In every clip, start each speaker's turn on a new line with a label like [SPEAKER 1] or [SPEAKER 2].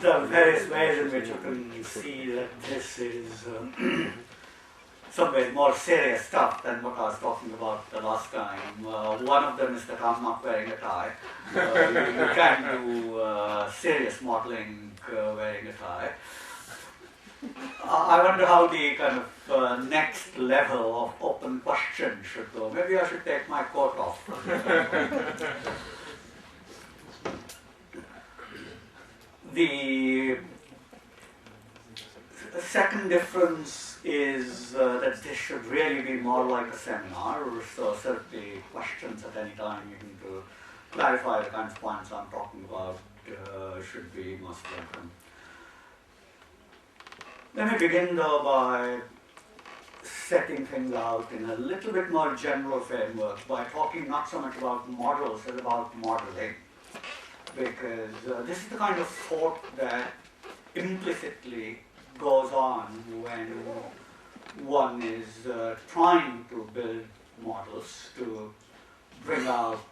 [SPEAKER 1] the various ways in which you can see that this is some ways more serious stuff than what I was talking about the last time. One of them is that I'm not wearing a tie. You can do serious modeling wearing a tie. I wonder how the kind of next level of open question should go. Maybe I should take my coat off. The second difference is that this should really be more like a seminar, so certainly questions at any time you can do clarify the kinds of points I'm talking about should be most welcome. Let me begin though by setting things out in a little bit more general framework by talking not so much about models as about modeling, because this is the kind of thought that implicitly goes on when one is trying to build models to bring out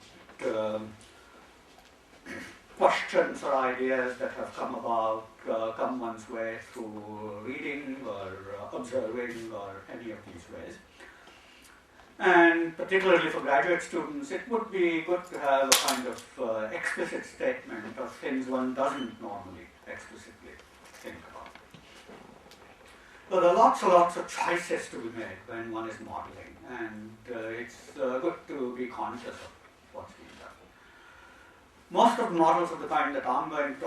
[SPEAKER 1] questions or ideas that have come one's way through reading or observing or any of these ways. And particularly for graduate students, it would be good to have a kind of explicit statement of things one doesn't normally explicitly think about. So there are lots and lots of choices to be made when one is modeling, and it's good to be conscious of what's being done. Most of the models of the kind that I'm going to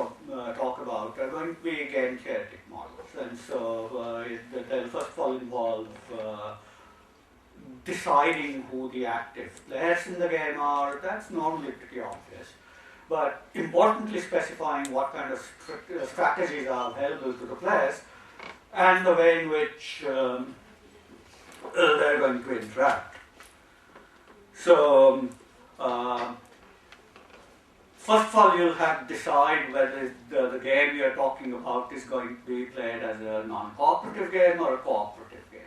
[SPEAKER 1] talk about are going to be game theoretic models, and so they'll first of all involve deciding who the active players in the game are. That's normally pretty obvious, but importantly specifying what kind of strategies are available to the players and the way in which they're going to interact. So first of all, you'll have to decide whether the game you're talking about is going to be played as a non-cooperative game or a cooperative game.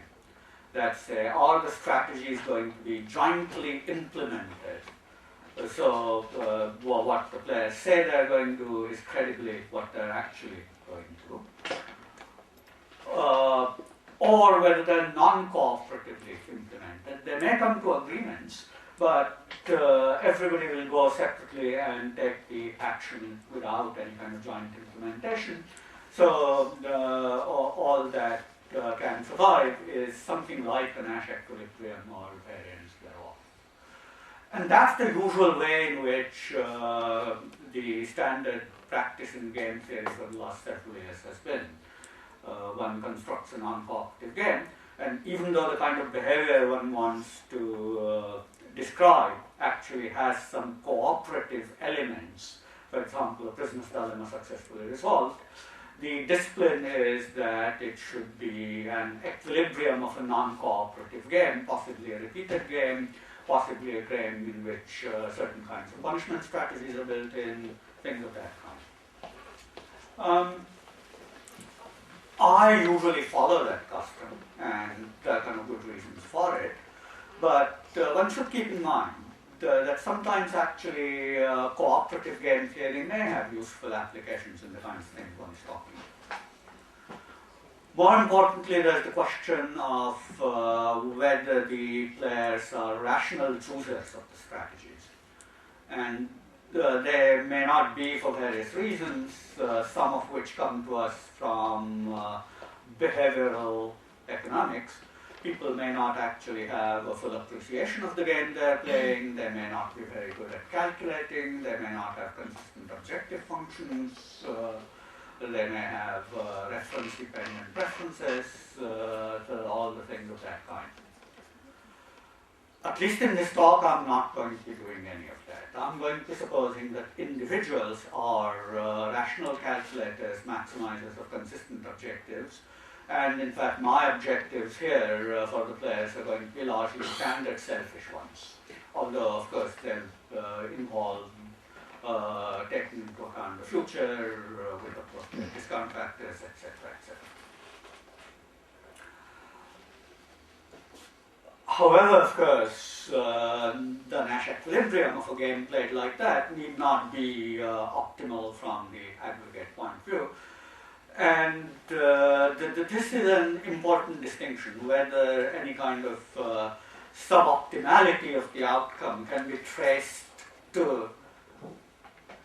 [SPEAKER 1] That's are the strategies going to be jointly implemented? So what the players say they're going to do is credibly what they're actually going to do. Or whether they're non-cooperatively implemented. They may come to agreements, but everybody will go separately and take the action without any kind of joint implementation. So all that can survive is something like a Nash equilibrium or variance thereof. And that's the usual way in which the standard practice in game theory for the last several years has been. One constructs a non-cooperative game, and even though the kind of behavior one wants to describe actually has some cooperative elements, for example, a prisoner's dilemma successfully resolved, the discipline is that it should be an equilibrium of a non-cooperative game, possibly a repeated game, possibly a game in which certain kinds of punishment strategies are built in, things of that kind. I usually follow that custom, and there are kind of good reasons for it, but one should keep in mind that sometimes actually cooperative game theory may have useful applications in the kinds of things one is talking about. More importantly, there's the question of whether the players are rational choosers of the strategies. And they may not be for various reasons, some of which come to us from behavioral economics. People may not actually have a full appreciation of the game they're playing, they may not be very good at calculating, they may not have consistent objective functions, they may have reference-dependent preferences, all the things of that kind. At least in this talk, I'm not going to be doing any of that. I'm going to be supposing that individuals are rational calculators, maximizers of consistent objectives, and in fact my objectives here for the players are going to be largely standard selfish ones, although of course they'll involve taking into account the future with appropriate discount factors, etc., etc. However, of course, the Nash equilibrium of a game played like that need not be optimal from the aggregate point of view. And this is an important distinction, whether any kind of suboptimality of the outcome can be traced to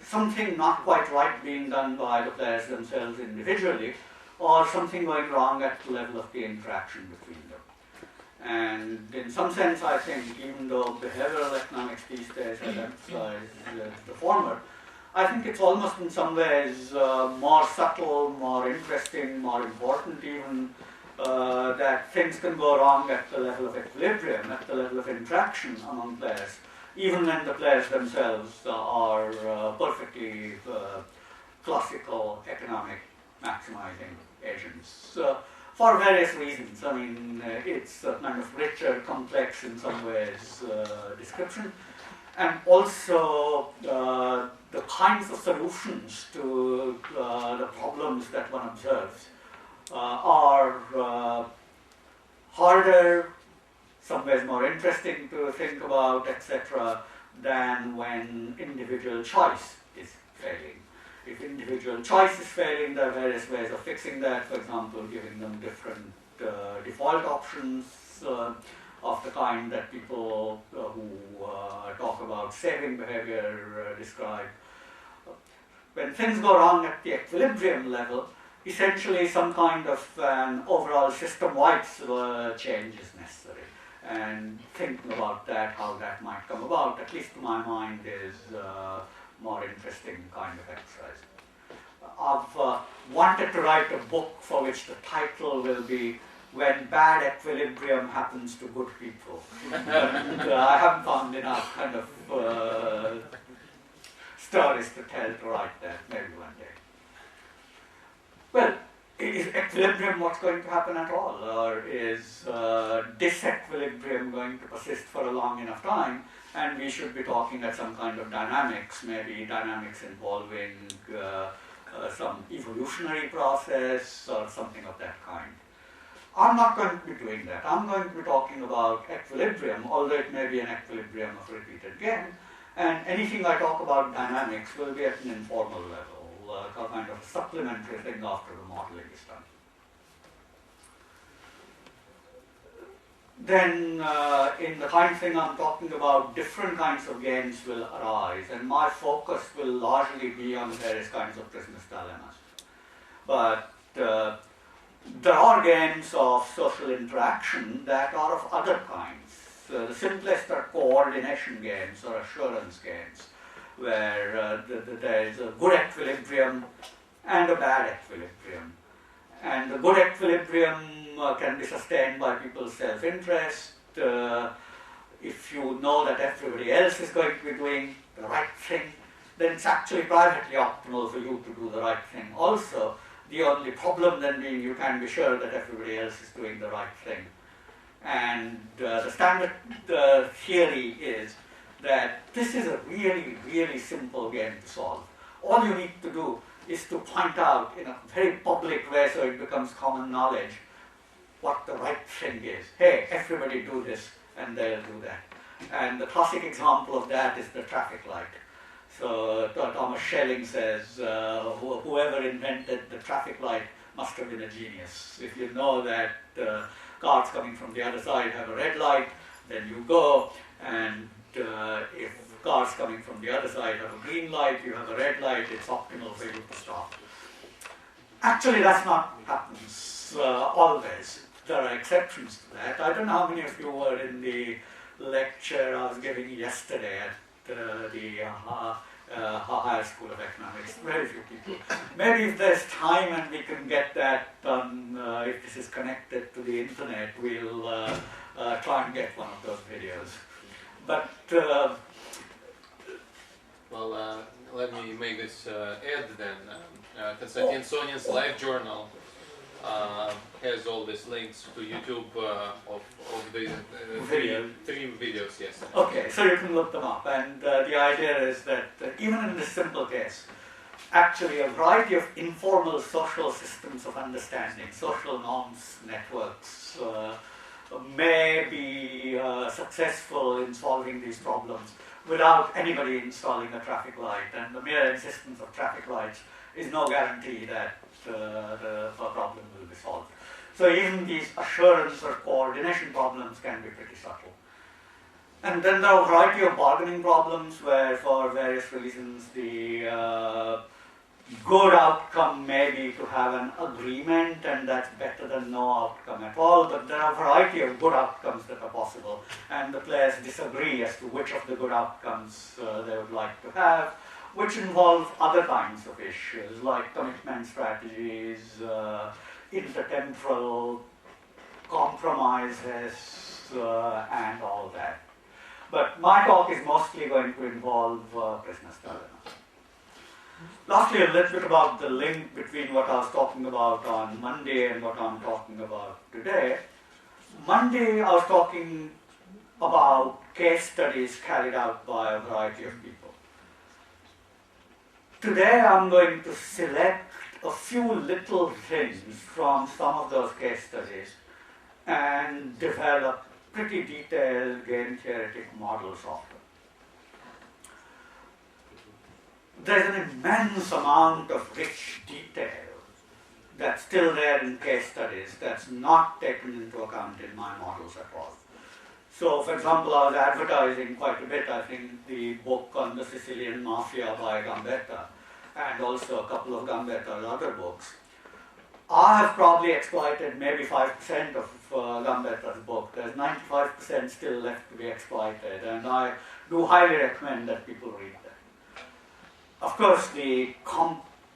[SPEAKER 1] something not quite right being done by the players themselves individually, or something going wrong at the level of the interaction between them. And in some sense, I think, even though behavioral economics these days has emphasized the former, I think it's almost in some ways more subtle, more interesting, more important even, that things can go wrong at the level of equilibrium, at the level of interaction among players, even when the players themselves are perfectly classical economic maximizing agents. For various reasons. I mean, it's a kind of richer, complex in some ways description. And also the kinds of solutions to the problems that one observes are harder, some ways more interesting to think about, etc., than when individual choice is failing. If individual choice is failing, there are various ways of fixing that. For example, giving them different default options of the kind that people who talk about saving behavior describe. When things go wrong at the equilibrium level, essentially some kind of an overall system-wide change is necessary. And thinking about that, how that might come about, at least to my mind, is more interesting kind of exercise. I've wanted to write a book for which the title will be When Bad Equilibrium Happens to Good People. And I haven't found enough kind of stories to tell to write that, maybe one day. Well, is equilibrium what's going to happen at all? Or is disequilibrium going to persist for a long enough time? And we should be talking at some kind of dynamics, maybe dynamics involving some evolutionary process or something of that kind. I'm not going to be doing that. I'm going to be talking about equilibrium, although it may be an equilibrium of repeated gain. And anything I talk about dynamics will be at an informal level, a kind of a supplementary thing after the modeling is done. Then in the kind of thing I'm talking about, different kinds of gains will arise, and my focus will largely be on various kinds of business dilemmas. But there are gains of social interaction that are of other kinds. The simplest are coordination gains or assurance gains, where there is a good equilibrium and a bad equilibrium. And the good equilibrium can be sustained by people's self-interest. If you know that everybody else is going to be doing the right thing, then it's actually privately optimal for you to do the right thing also. The only problem then being you can be sure that everybody else is doing the right thing. And the standard theory is that this is a really, really simple game to solve. All you need to do is to point out in a very public way so it becomes common knowledge what the right thing is. Hey, everybody do this, and they'll do that. And the classic example of that is the traffic light. So Thomas Schelling says, whoever invented the traffic light must have been a genius. If you know that cars coming from the other side have a red light, then you go, and if cars coming from the other side have a green light, you have a red light, it's optimal for you to stop. Actually, that's not what happens always. There are exceptions to that. I don't know how many of you were in the lecture I was giving yesterday at the Higher School of Economics. Very few people. Maybe if there's time and we can get that done, if this is connected to the internet, we'll try and get one of those videos. But
[SPEAKER 2] let me make this ad then. Konstantin Sonin's live journal has all these links to YouTube of the three videos, yes.
[SPEAKER 1] Okay, so you can look them up. And the idea is that even in this simple case, actually a variety of informal social systems of understanding, social norms networks, may be successful in solving these problems without anybody installing a traffic light. And the mere existence of traffic lights is no guarantee that the problem will be solved. So even these assurance or coordination problems can be pretty subtle. And then there are a variety of bargaining problems where, for various reasons, the good outcome may be to have an agreement, and that's better than no outcome at all. But there are a variety of good outcomes that are possible, and the players disagree as to which of the good outcomes they would like to have, which involve other kinds of issues like commitment strategies, intertemporal compromises, and all that. But my talk is mostly going to involve prisoner's dilemma. Lastly, a little bit about the link between what I was talking about on Monday and what I'm talking about today. Monday, I was talking about case studies carried out by a variety of people. Today, I'm going to select a few little things from some of those case studies and develop pretty detailed game theoretic models of them. There's an immense amount of rich detail that's still there in case studies that's not taken into account in my models at all. So, for example, I was advertising quite a bit, I think, the book on the Sicilian Mafia by Gambetta, and also a couple of Gambetta's other books. I have probably exploited maybe 5% of Gambetta's book. There's 95% still left to be exploited, and I do highly recommend that people read that. Of course, the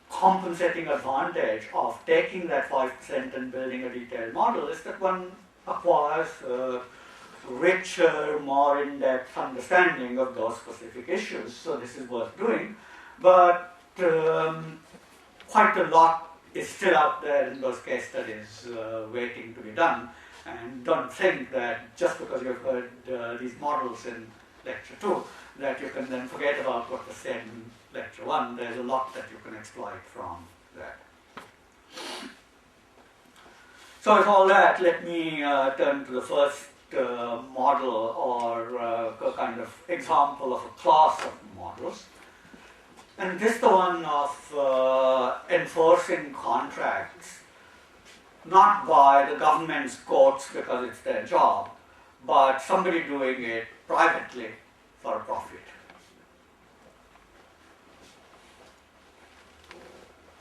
[SPEAKER 1] compensating advantage of taking that 5% and building a detailed model is that one acquires a richer, more in-depth understanding of those specific issues. So this is worth doing. But quite a lot is still out there in those case studies waiting to be done. And don't think that just because you've heard these models in lecture 2, that you can then forget about what was said in lecture 1. There's a lot that you can exploit from that. So with all that, let me turn to the first model, or a kind of example of a class of models. And this is the one of enforcing contracts, not by the government's courts because it's their job, but somebody doing it privately for a profit.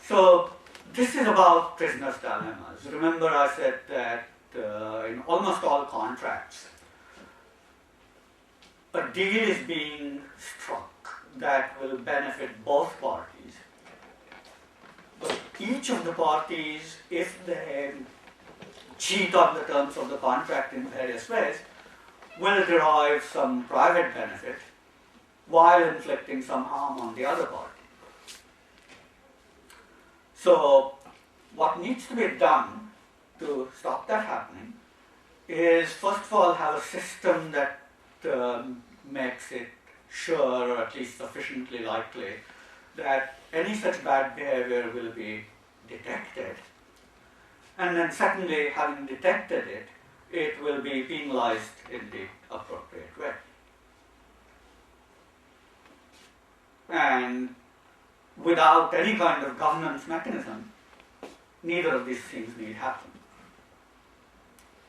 [SPEAKER 1] So this is about prisoner's dilemmas. Remember I said that in almost all contracts, a deal is being struck that will benefit both parties. But each of the parties, if they cheat on the terms of the contract in various ways, will derive some private benefit while inflicting some harm on the other party. So what needs to be done to stop that happening is, first of all, have a system that makes it sure, or at least sufficiently likely, that any such bad behavior will be detected. And then secondly, having detected it, it will be penalized in the appropriate way. And without any kind of governance mechanism, neither of these things need happen.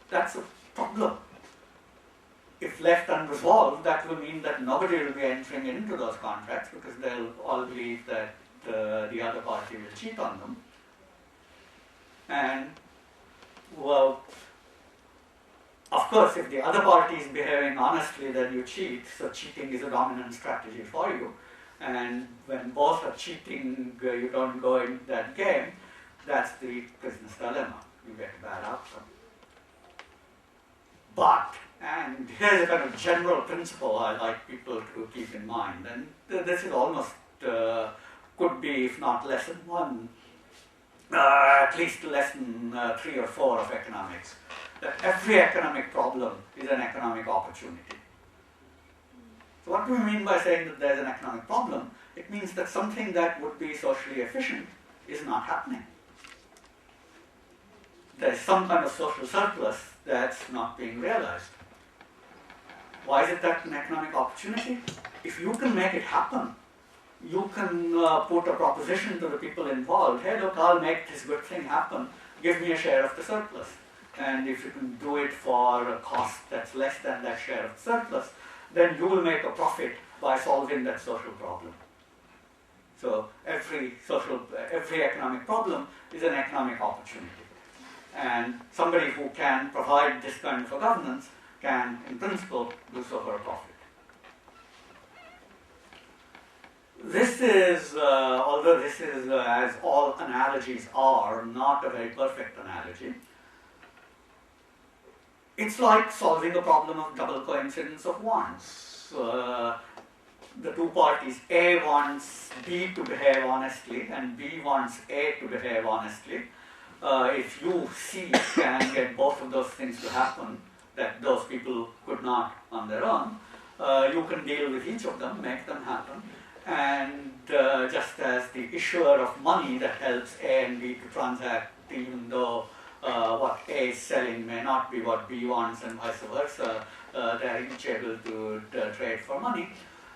[SPEAKER 1] That's a problem. If left unresolved, that will mean that nobody will be entering into those contracts because they'll all believe that the other party will cheat on them. And, well, of course, if the other party is behaving honestly, then you cheat, so cheating is a dominant strategy for you. And when both are cheating, you don't go in that game. That's the prisoner's dilemma. You get a bad outcome. But, and here's a kind of general principle I like people to keep in mind, and this is almost, could be, if not lesson 1, at least lesson 3 or 4 of economics, that every economic problem is an economic opportunity. So what do we mean by saying that there's an economic problem? It means that something that would be socially efficient is not happening. There's some kind of social surplus that's not being realized. Why is it that an economic opportunity? If you can make it happen, you can put a proposition to the people involved, hey look, I'll make this good thing happen, give me a share of the surplus. And if you can do it for a cost that's less than that share of surplus, then you will make a profit by solving that social problem. So every economic problem is an economic opportunity. And somebody who can provide this kind of a governance can, in principle, do so for a profit. This is, although this is, as all analogies are, not a very perfect analogy. It's like solving a problem of double coincidence of wants. The two parties, A wants B to behave honestly and B wants A to behave honestly. If you, C, can get both of those things to happen, that those people could not on their own, you can deal with each of them, make them happen. And just as the issuer of money that helps A and B to transact, even though what A is selling may not be what B wants and vice versa, they are each able to trade for money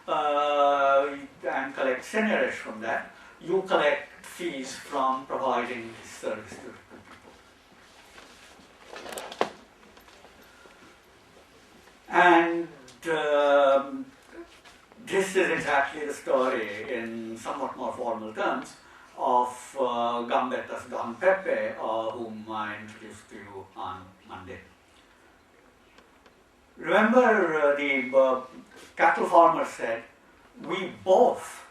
[SPEAKER 1] and collect seigniorage from that. You collect fees from providing this service to people. And this is exactly the story, in somewhat more formal terms, of Gambetta's Don Pepe, whom I introduced to you on Monday. Remember, the cattle farmer said, we both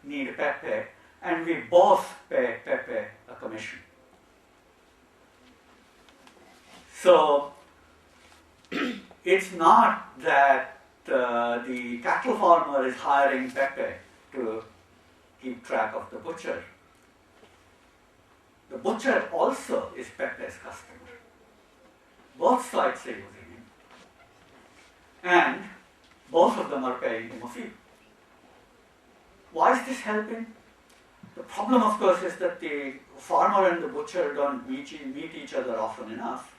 [SPEAKER 1] need Pepe, and we both pay Pepe a commission. So, it's not that the cattle farmer is hiring Pepe to keep track of the butcher. The butcher also is Pepe's customer. Both sides are using him. And both of them are paying him a fee. Why is this helping? The problem, of course, is that the farmer and the butcher don't meet each other often enough.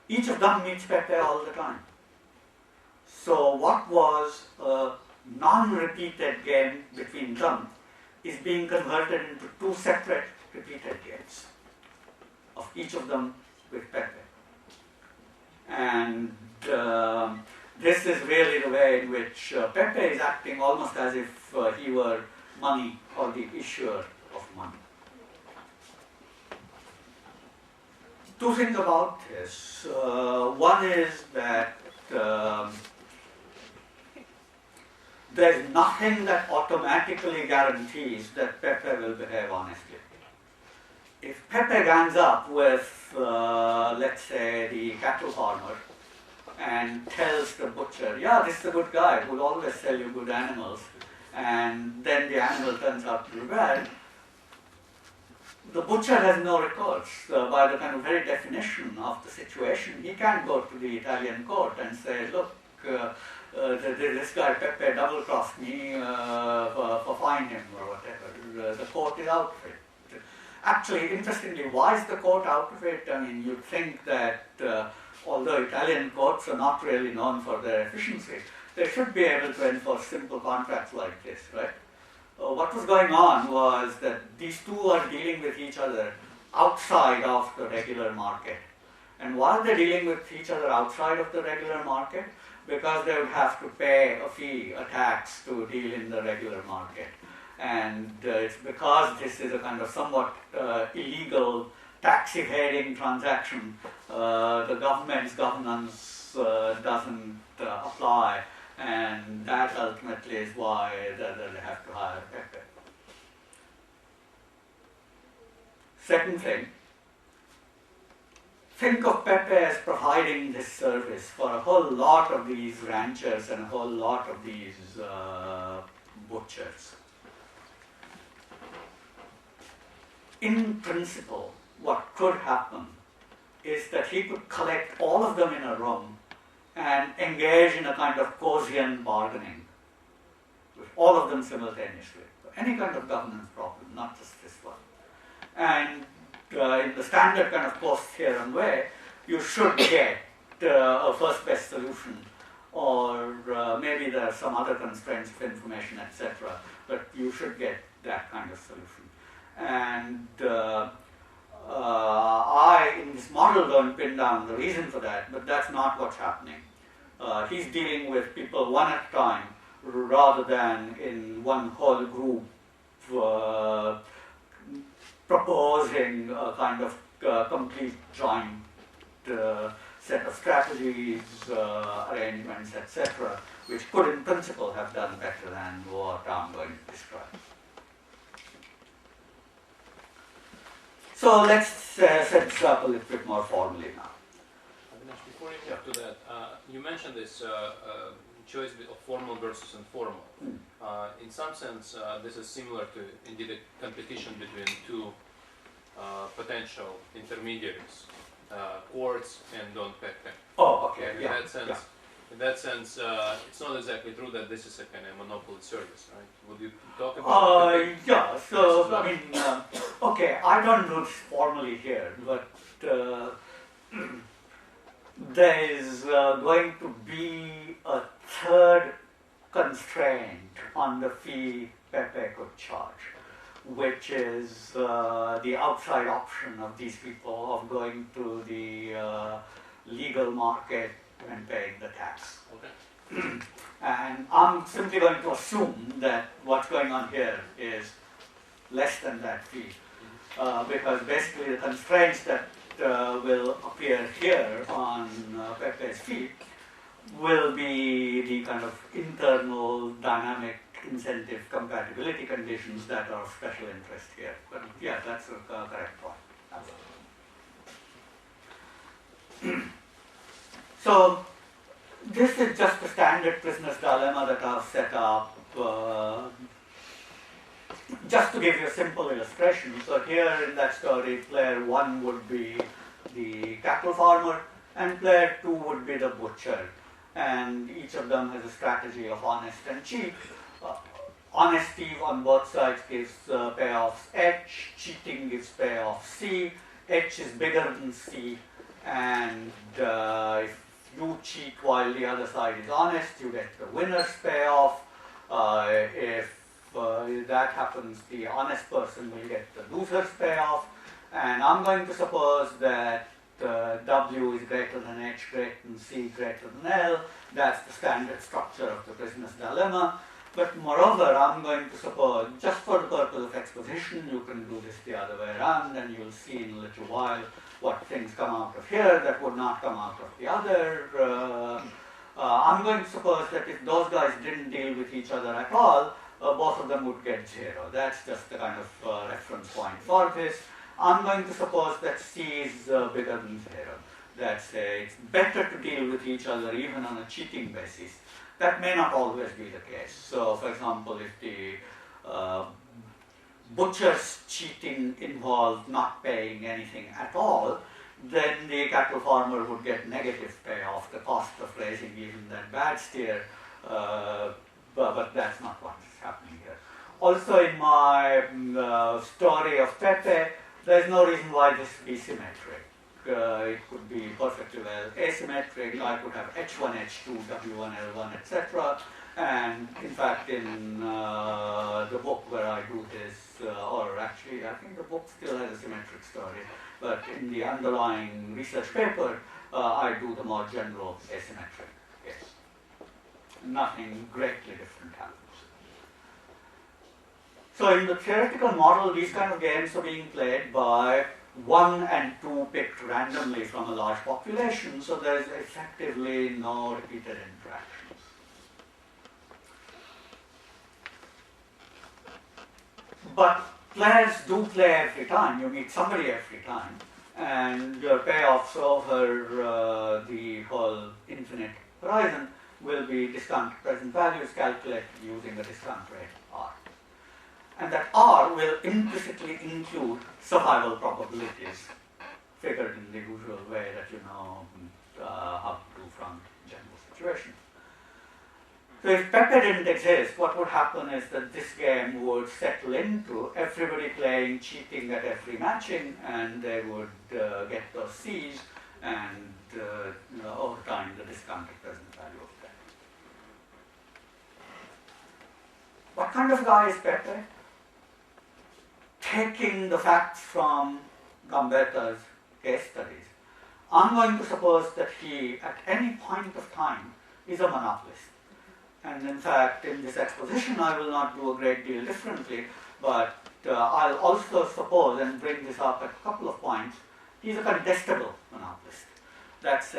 [SPEAKER 1] Each of them meets Pepe all the time. So what was a non-repeated game between them is being converted into two separate repeated games of each of them with Pepe. And this is really the way in which Pepe is acting almost as if he were money or the issuer of money. Two things about this. One is that there's nothing that automatically guarantees that Pepe will behave honestly. If Pepe gangs up with, let's say, the cattle farmer and tells the butcher, yeah, this is a good guy who will always sell you good animals, and then the animal turns out to be bad, the butcher has no recourse. By the kind of very definition of the situation, he can't go to the Italian court and say, look, this guy Pepe double-crossed me, fine him or whatever. The court is out of it. Actually, interestingly, why is the court out of it? I mean, you'd think that although Italian courts are not really known for their efficiency, they should be able to enforce simple contracts like this, right? What was going on was that these two are dealing with each other outside of the regular market. And while they're dealing with each other outside of the regular market, because they would have to pay a fee, a tax, to deal in the regular market. And it's because this is a kind of somewhat illegal tax evading transaction, the government's governance doesn't apply, and that ultimately is why they have to hire Pepe. Second thing, think of Pepe as providing this service for a whole lot of these ranchers and a whole lot of these butchers. In principle, what could happen is that he could collect all of them in a room and engage in a kind of Coasian bargaining with all of them simultaneously. Any kind of governance problem, not just this one. And in the standard kind of post-theorem way, you should get a first best solution or maybe there are some other constraints of information, etc. But you should get that kind of solution. And I, in this model, don't pin down the reason for that, but that's not what's happening. He's dealing with people one at a time, rather than in one whole group proposing a kind of complete joint set of strategies, arrangements, etc., which could in principle have done better than what I'm going to describe. So let's set this up a little bit more formally now.
[SPEAKER 2] Avinash, before you get to that, you mentioned this choice of formal versus informal. In some sense, this is similar to indeed a competition between two potential intermediaries, courts and Don Pepe.
[SPEAKER 1] Oh, okay.
[SPEAKER 2] And in that sense, it's not exactly true that this is a kind of monopoly service, right? Would you talk about it?
[SPEAKER 1] Yeah, so, I mean, okay, I don't do this formally here, but there is going to be a third constraint on the fee Pepe could charge, which is the outside option of these people of going to the legal market and paying the tax.
[SPEAKER 2] Okay.
[SPEAKER 1] And I'm simply going to assume that what's going on here is less than that fee, because basically the constraints that will appear here on Pepe's fee will be the kind of internal dynamic incentive compatibility conditions that are of special interest here. But yeah, that's a correct point. So this is just a standard prisoner's dilemma that I've set up just to give you a simple illustration. So here in that story, player 1 would be the cattle farmer and player 2 would be the butcher. And each of them has a strategy of honest and cheat. Honesty on both sides gives payoffs H, cheating gives payoff C. H is bigger than C, and if you cheat while the other side is honest, you get the winner's payoff. If that happens, the honest person will get the loser's payoff. And I'm going to suppose that W is greater than H, greater than C, greater than L. That's the standard structure of the prisoner's dilemma. But moreover, I'm going to suppose, just for the purpose of exposition, you can do this the other way around, and you'll see in a little while what things come out of here that would not come out of the other. I'm going to suppose that if those guys didn't deal with each other at all, both of them would get 0. That's just the kind of reference point for this. I'm going to suppose that C is bigger than 0. That it's better to deal with each other even on a cheating basis. That may not always be the case. So, for example, if the butcher's cheating involved not paying anything at all, then the cattle farmer would get negative payoff, the cost of raising even that bad steer, but that's not what's happening here. Also, in my story of Pepe, there's no reason why this be symmetric. It could be perfectly well asymmetric. I could have H1, H2, W1, L1, etc. And in fact, in the book where I do this, or actually I think the book still has a symmetric story, but in the underlying research paper, I do the more general asymmetric case. Nothing greatly different happens. So in the theoretical model, these kind of games are being played by 1 and 2 picked randomly from a large population, so there is effectively no repeated interactions. But players do play every time. You meet somebody every time, and your payoffs over the whole infinite horizon will be discounted present values calculated using the discount rate R. And that R will implicitly include survival probabilities, figured in the usual way that you know how to do from general situations. So if Pepe didn't exist, what would happen is that this game would settle into everybody playing cheating at every matching, and they would get those C's, and over time the discounted present value of that. what kind of guy is Pepe? Taking the facts from Gambetta's case studies, I'm going to suppose that he, at any point of time, is a monopolist. And in fact, in this exposition, I will not do a great deal differently, but I'll also suppose, and bring this up at a couple of points, he's a contestable monopolist. That's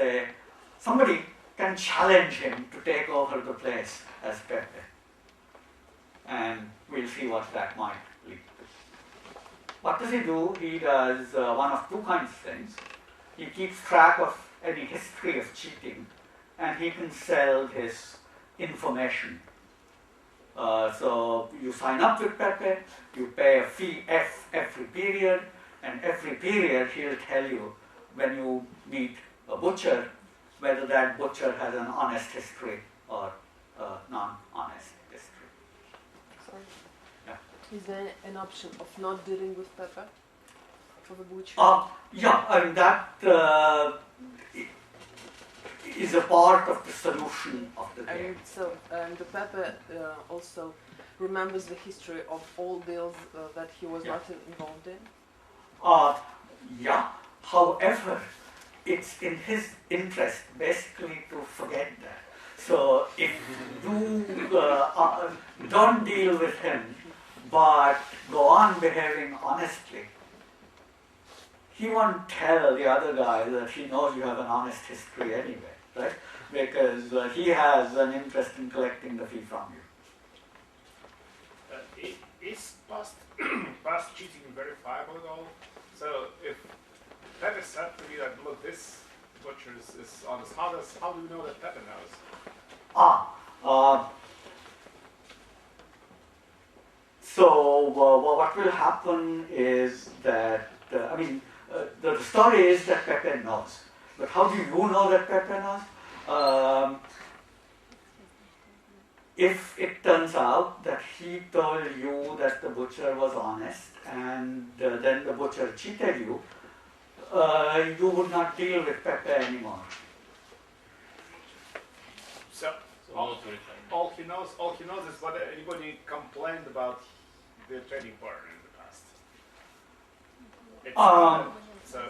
[SPEAKER 1] somebody can challenge him to take over the place as Pepe. And we'll see what that might lead to. What does he do? He does one of two kinds of things. He keeps track of any history of cheating, and he can sell his information. So you sign up with Pepe, you pay a fee F every period, and every period he'll tell you, when you meet a butcher, whether that butcher has an honest history or a non-honest history.
[SPEAKER 3] Sorry.
[SPEAKER 1] Yeah.
[SPEAKER 3] Is there an option of not dealing with Pepe for the butcher?
[SPEAKER 1] Yeah, I mean that is a part of the solution of the game.
[SPEAKER 3] And so the Pepe also remembers the history of all deals that he was not involved in?
[SPEAKER 1] Yeah, however, it's in his interest basically to forget that. So if you don't deal with him, but go on behaving honestly, he won't tell the other guy that he knows you have an honest history anyway, right? Because he has an interest in collecting the fee from you.
[SPEAKER 4] Is past cheating verifiable at all? So if Pepe said to me that, look, this butcher is honest, how do you know that Pepe knows?
[SPEAKER 1] So what will happen is that, the story is that Pepe knows. But how do you know that Pepe knows? If it turns out that he told you that the butcher was honest and then the butcher cheated you, you would not deal with Pepe anymore.
[SPEAKER 4] So all he knows is what anybody complained about the trading partner in the past.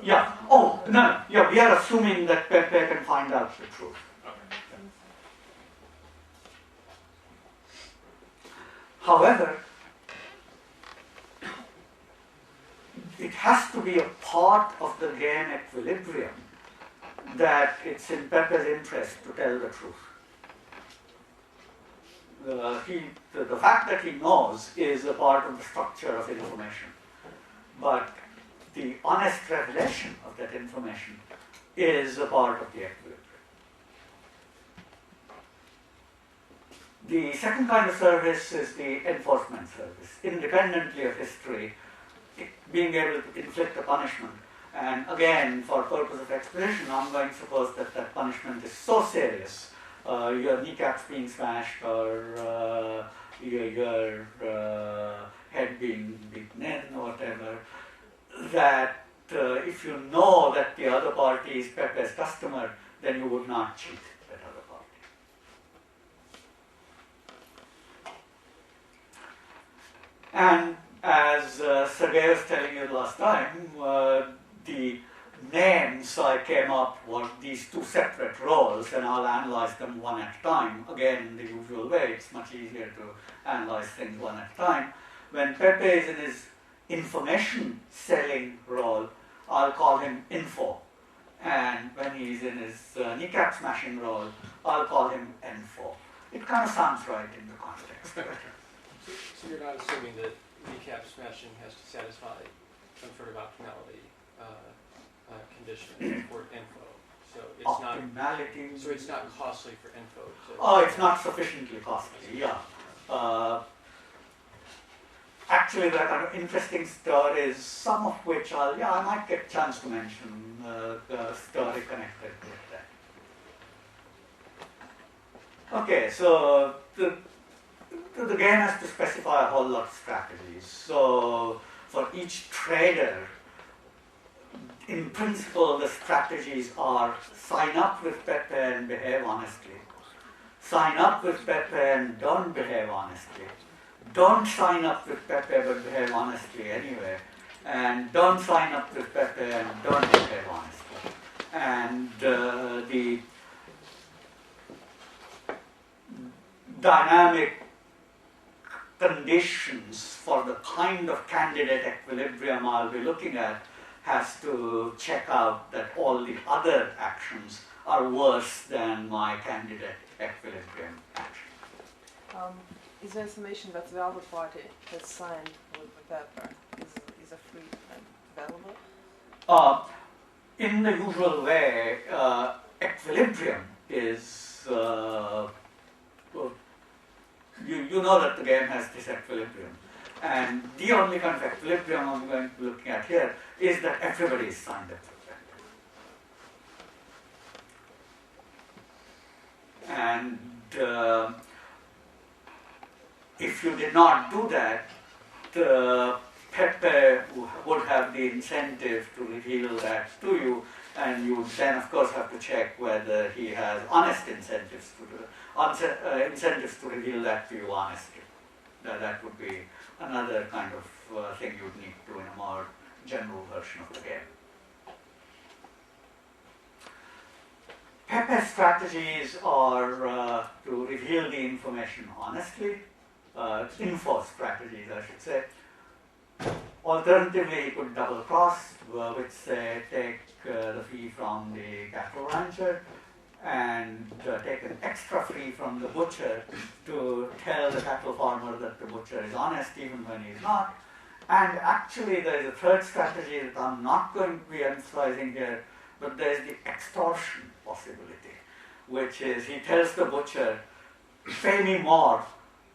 [SPEAKER 1] Yeah. Oh, no. Yeah, we are assuming that Pepe can find out the truth.
[SPEAKER 4] Okay.
[SPEAKER 1] However, it has to be a part of the game equilibrium that it's in Pepe's interest to tell the truth. The fact that he knows is a part of the structure of information, but the honest revelation of that information is a part of the equilibrium. The second kind of service is the enforcement service, independently of history, being able to inflict a punishment. And again, for purpose of exposition, I'm going to suppose that that punishment is so serious, your kneecaps being smashed or your head being beaten in or whatever, that if you know that the other party is Pepe's customer, then you would not cheat that other party. And as Sergei was telling you last time, the names I came up were these two separate roles, and I'll analyze them one at a time. Again, in the usual way, it's much easier to analyze things one at a time. When Pepe is in his information selling role, I'll call him info. And when he's in his kneecap smashing role, I'll call him info. It kind of sounds right in the context.
[SPEAKER 5] So you're not assuming that kneecap smashing has to satisfy some sort of optimality condition for info. So it's
[SPEAKER 1] Optimality.
[SPEAKER 5] not. So it's not costly for info.
[SPEAKER 1] It's not sufficiently costly. Yeah. Actually, there are kind of interesting stories, some of which I might get a chance to mention the story connected with that. Okay, so the game has to specify a whole lot of strategies. So for each trader, in principle, the strategies are sign up with Pepe and behave honestly. Sign up with Pepe and don't behave honestly. don't sign up with Pepe but behave honestly anyway, and don't sign up with Pepe and don't behave honestly. And the dynamic conditions for the kind of candidate equilibrium I'll be looking at has to check out that all the other actions are worse than my candidate equilibrium action.
[SPEAKER 3] Is there information that the other party has signed with the Pepe is a free and available?
[SPEAKER 1] In the usual way, equilibrium is you know that the game has this equilibrium, and the only kind of equilibrium I'm going to be looking at here is that everybody is signed up with that. And if you did not do that, Pepe would have the incentive to reveal that to you, and you would then of course have to check whether he has honest incentives to reveal that to you honestly. That would be another kind of thing you would need to do in a more general version of the game. Pepe's strategies are to reveal the information honestly, info strategies I should say. Alternatively, he could double cross, which say take the fee from the cattle rancher and take an extra fee from the butcher to tell the cattle farmer that the butcher is honest even when he's not. And actually there is a third strategy that I'm not going to be emphasizing here, but there is the extortion possibility, which is he tells the butcher, pay me more,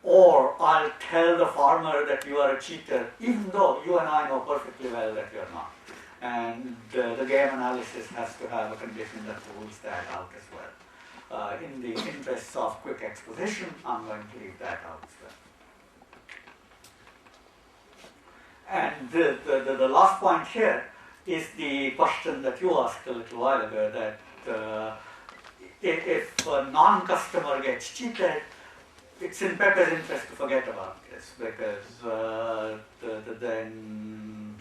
[SPEAKER 1] or I'll tell the farmer that you are a cheater, even though you and I know perfectly well that you're not. And the game analysis has to have a condition that rules that out as well. In the interests of quick exposition, I'm going to leave that out as well. And the last point here is the question that you asked a little while ago, that if a non-customer gets cheated, it's in Pepe's interest to forget about this, because then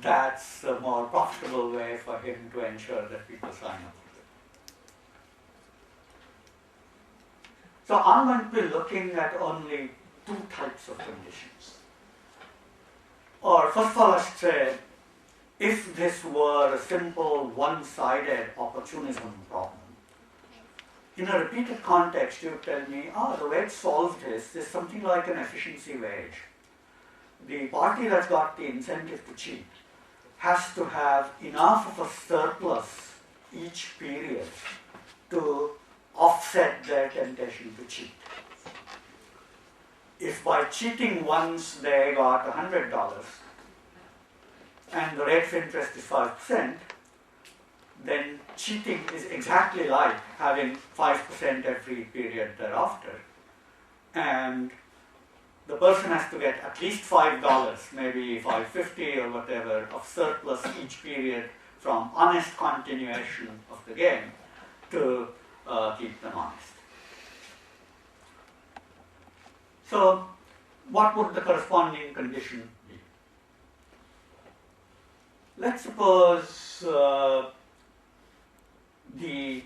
[SPEAKER 1] that's a more profitable way for him to ensure that people sign up with it. So I'm going to be looking at only two types of conditions. Or first of all, I should say, if this were a simple one-sided opportunism problem, in a repeated context, you tell me, the way it solves this is something like an efficiency wage. The party that's got the incentive to cheat has to have enough of a surplus each period to offset their temptation to cheat. If by cheating once they got $100 and the rate of interest is 5%, then cheating is exactly like having 5% every period thereafter. And the person has to get at least $5, maybe $5.50 or whatever, of surplus each period from honest continuation of the game to keep them honest. So, what would the corresponding condition be? Let's suppose the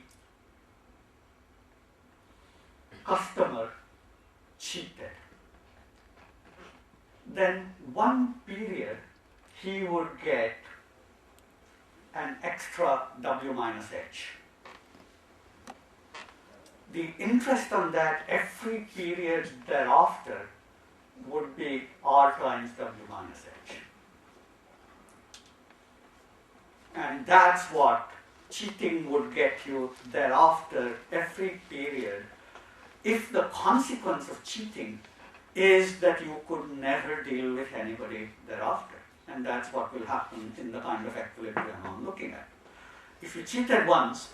[SPEAKER 1] customer cheated. Then one period he would get an extra W minus H. The interest on that every period thereafter would be R times W minus H. And that's what cheating would get you thereafter every period, if the consequence of cheating is that you could never deal with anybody thereafter. And that's what will happen in the kind of equilibrium I'm looking at. If you cheated once,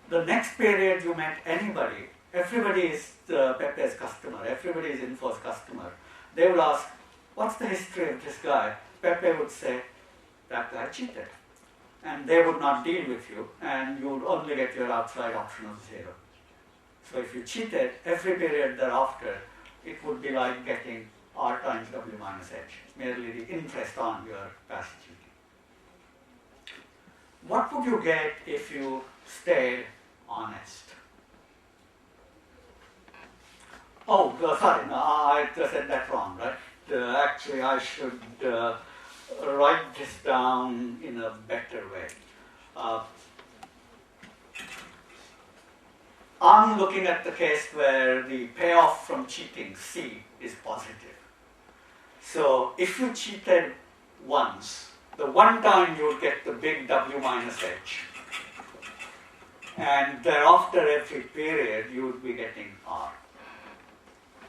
[SPEAKER 1] the next period you met anybody, everybody is Pepe's customer, everybody is Info's customer. They would ask, what's the history of this guy? Pepe would say, that guy cheated. And they would not deal with you, and you would only get your outside option of 0. So if you cheated, every period thereafter, it would be like getting R times W minus H. It's merely the interest on your past cheating. What would you get if you stayed honest? Oh, sorry, no, I said that wrong, right? Actually, I should write this down in a better way. I'm looking at the case where the payoff from cheating, C, is positive. So if you cheated once, the one time you would get the big W minus H. And thereafter, every period, you would be getting R.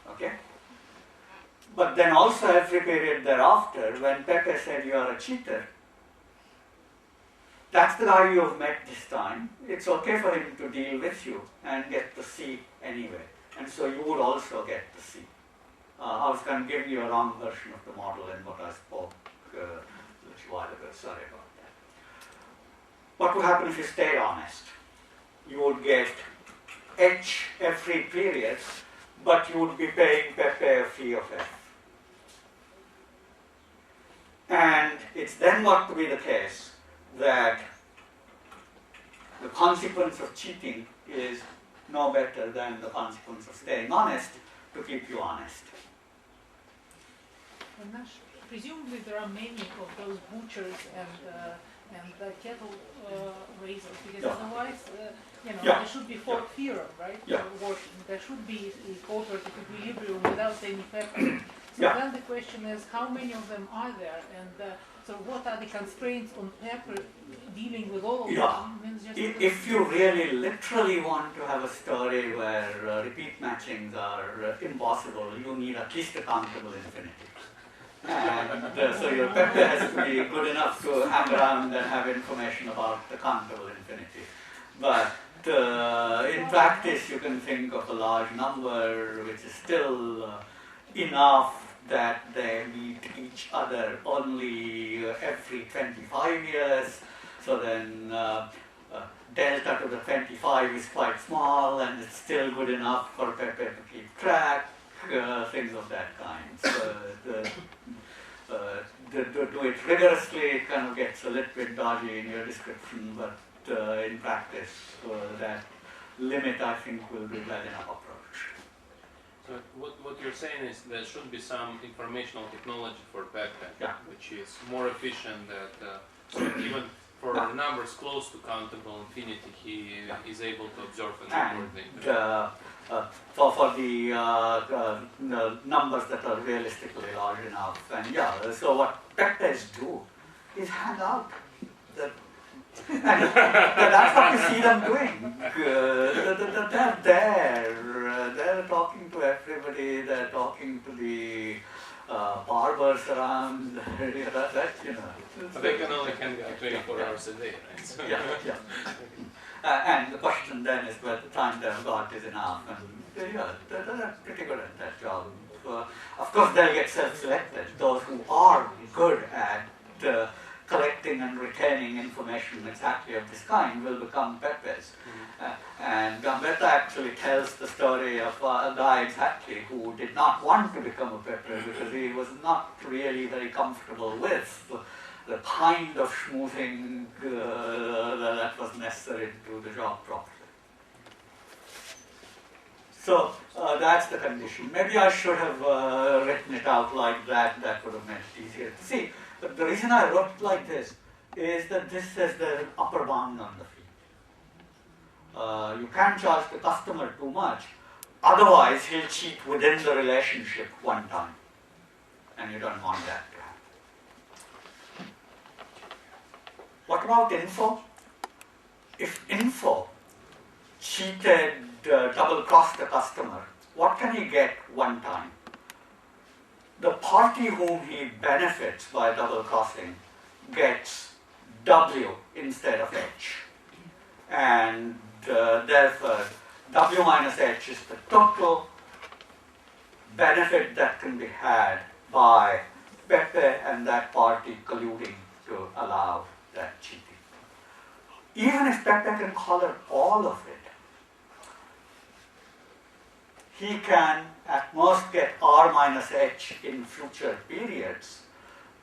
[SPEAKER 1] Okay? But then also every period thereafter, when Pepe said you are a cheater, that's the guy you have met this time. It's okay for him to deal with you and get the C anyway. And so you would also get the C. I was kind of giving you a wrong version of the model in what I spoke a little while ago. Sorry about that. What would happen if you stayed honest? You would get H every period, but you would be paying Pepe a fee of F. And it's then got to be the case that the consequence of cheating is no better than the consequence of staying honest to keep you honest.
[SPEAKER 6] Presumably there are many of those butchers and cattle raisers, because otherwise, there should be fork theorem, right? Working. There should be a cooperative equilibrium without any pepper. So then the question is, how many of them are there, and so what are the constraints on pepper dealing with all of them?
[SPEAKER 1] If you really literally want to have a story where repeat matchings are impossible, you need at least a countable infinity. And so your Pepe has to be good enough to hang around and have information about the countable infinity. But in practice, you can think of a large number which is still enough that they meet each other only every 25 years. So then delta to the 25 is quite small, and it's still good enough for Pepe to keep track, things of that kind. So do it rigorously, it kind of gets a little bit dodgy in your description, but in practice, that limit, I think, will be well enough approach.
[SPEAKER 2] So what you're saying is there should be some informational technology for Pepe, which is more efficient that so even for numbers close to countable infinity, he is able to observe and record the
[SPEAKER 1] for the numbers that are realistically large enough. And so what Pepes do is hang out. And that's what you see them doing. They're there. They're talking to everybody. They're talking to the barbers around.
[SPEAKER 2] But they can only hang out 24 hours a day, right? So
[SPEAKER 1] and the question then is whether the time they've got is enough. And they're pretty good at that job. Of course, they'll get self-selected. Those who are good at collecting and retaining information exactly of this kind will become Pepes. And Gambetta actually tells the story of a guy exactly who did not want to become a Pepe because he was not really very comfortable with the kind of schmoozing that was necessary to do the job properly. So that's the condition. Maybe I should have written it out like that. That would have made it easier to see. But the reason I wrote it like this is that this is the upper bound on the fee. You can't charge the customer too much, otherwise he'll cheat within the relationship one time, and you don't want that to happen. What about info? If info cheated, double-crossed the customer, what can he get one time? The party whom he benefits by double crossing gets W instead of H. And therefore, W minus H is the total benefit that can be had by Pepe and that party colluding to allow that cheating. Even if Pepe can color all of it, he can at most get R minus H in future periods.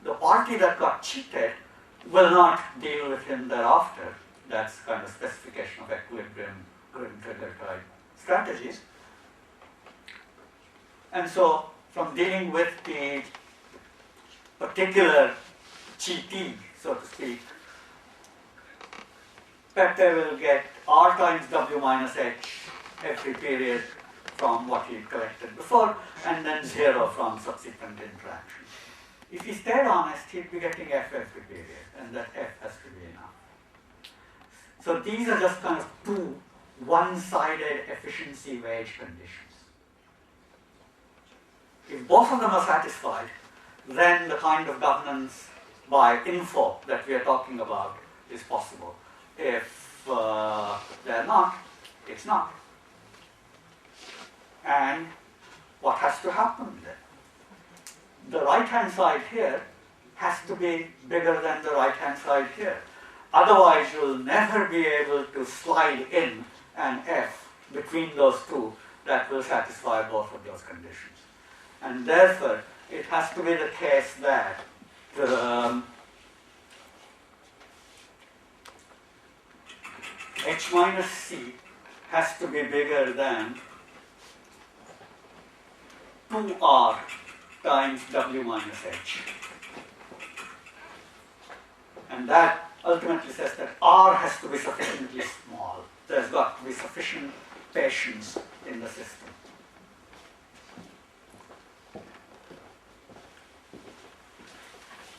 [SPEAKER 1] The party that got cheated will not deal with him thereafter. That's kind of specification of equilibrium grim trigger type strategies. And so from dealing with the particular cheatee, so to speak, Pepe will get R times W minus H every period from what he collected before, and then 0 from subsequent interaction. If he stayed honest, he'd be getting F every period, and that F has to be enough. So these are just kind of two one-sided efficiency wage conditions. If both of them are satisfied, then the kind of governance by info that we are talking about is possible. If they're not, it's not. And what has to happen then? The right-hand side here has to be bigger than the right-hand side here. Otherwise, you'll never be able to slide in an F between those two that will satisfy both of those conditions. And therefore, it has to be the case that H minus C has to be bigger than 2R times W minus H. And that ultimately says that R has to be sufficiently small. There's got to be sufficient patience in the system.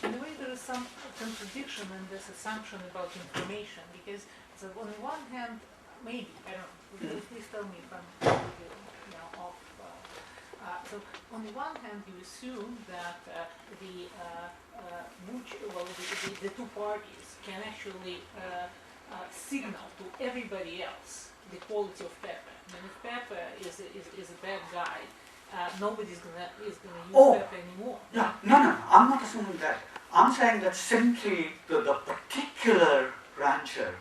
[SPEAKER 6] In a way, there is some contradiction in this assumption about information, because so on the one hand, maybe, I don't know, please tell me if I'm off. So on the one hand, you assume that the two parties can actually signal to everybody else the quality of Pepe. And if Pepe is a bad guy, nobody's gonna use Pepe anymore.
[SPEAKER 1] No, I'm not assuming that. I'm saying that simply the particular rancher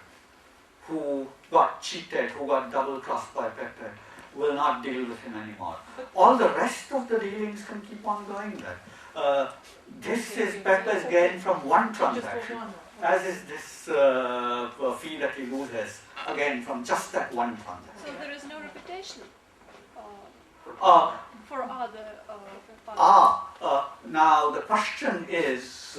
[SPEAKER 1] who got cheated, who got double-crossed by Pepe, will not deal with him anymore. All the rest of the dealings can keep on going there. This is Pepe's gain from one transaction, as is this fee that he loses, again, from just that one transaction.
[SPEAKER 7] So there is no reputation for other parties.
[SPEAKER 1] Now the question is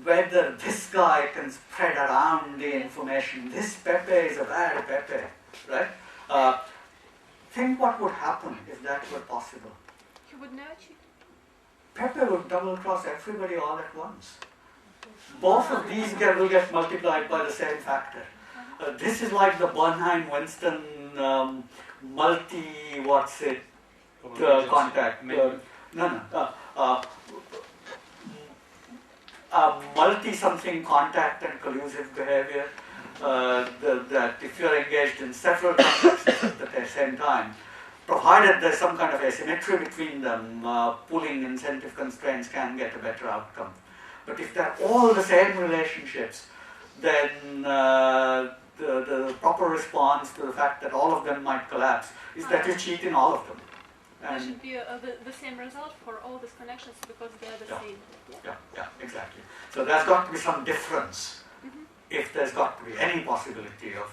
[SPEAKER 1] whether this guy can spread around the information. This Pepe is a bad Pepe, right? Think what would happen if that were possible.
[SPEAKER 7] He would not cheat.
[SPEAKER 1] Pepe would double-cross everybody all at once. Both of these will get multiplied by the same factor. This is like the Bernheim-Winston contact. Multi-something contact and collusive behavior. That if you're engaged in several transactions at the same time, provided there's some kind of asymmetry between them, pooling incentive constraints can get a better outcome. But if they're all the same relationships, then the proper response to the fact that all of them might collapse is that you cheat in all of them.
[SPEAKER 7] There should be the same result for all these connections because they are the same.
[SPEAKER 1] Yeah, exactly. So there's got to be some difference. If there's got to be any possibility of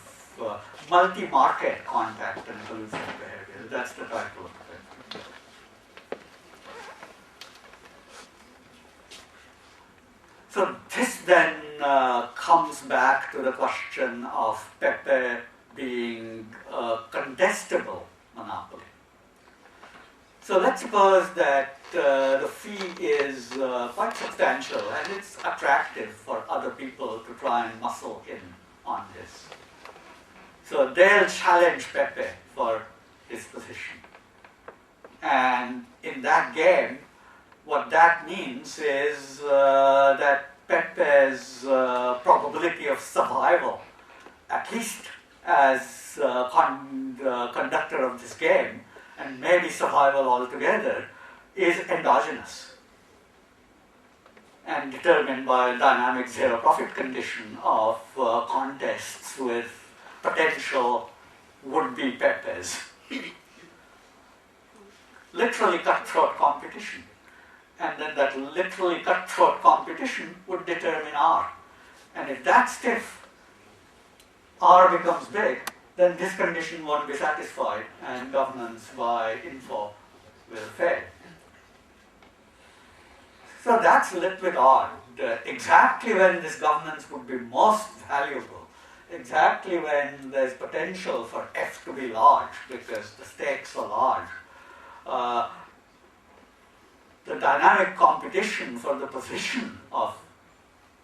[SPEAKER 1] multi-market contact and collusive behavior. That's the title of it. So this then comes back to the question of Pepe being a contestable monopoly. So let's suppose that the fee is quite substantial and it's attractive for other people to try and muscle in on this. So they'll challenge Pepe for his position. And in that game, what that means is that Pepe's probability of survival, at least as conductor of this game, and maybe survival altogether, is endogenous and determined by a dynamic zero profit condition of contests with potential would-be Pepes. literally cutthroat competition. And then that literally cutthroat competition would determine R. And if that's stiff, R becomes big, then this condition won't be satisfied and governance by info will fail. So that's lit with R. Exactly when this governance would be most valuable, exactly when there's potential for F to be large because the stakes are large, the dynamic competition for the position of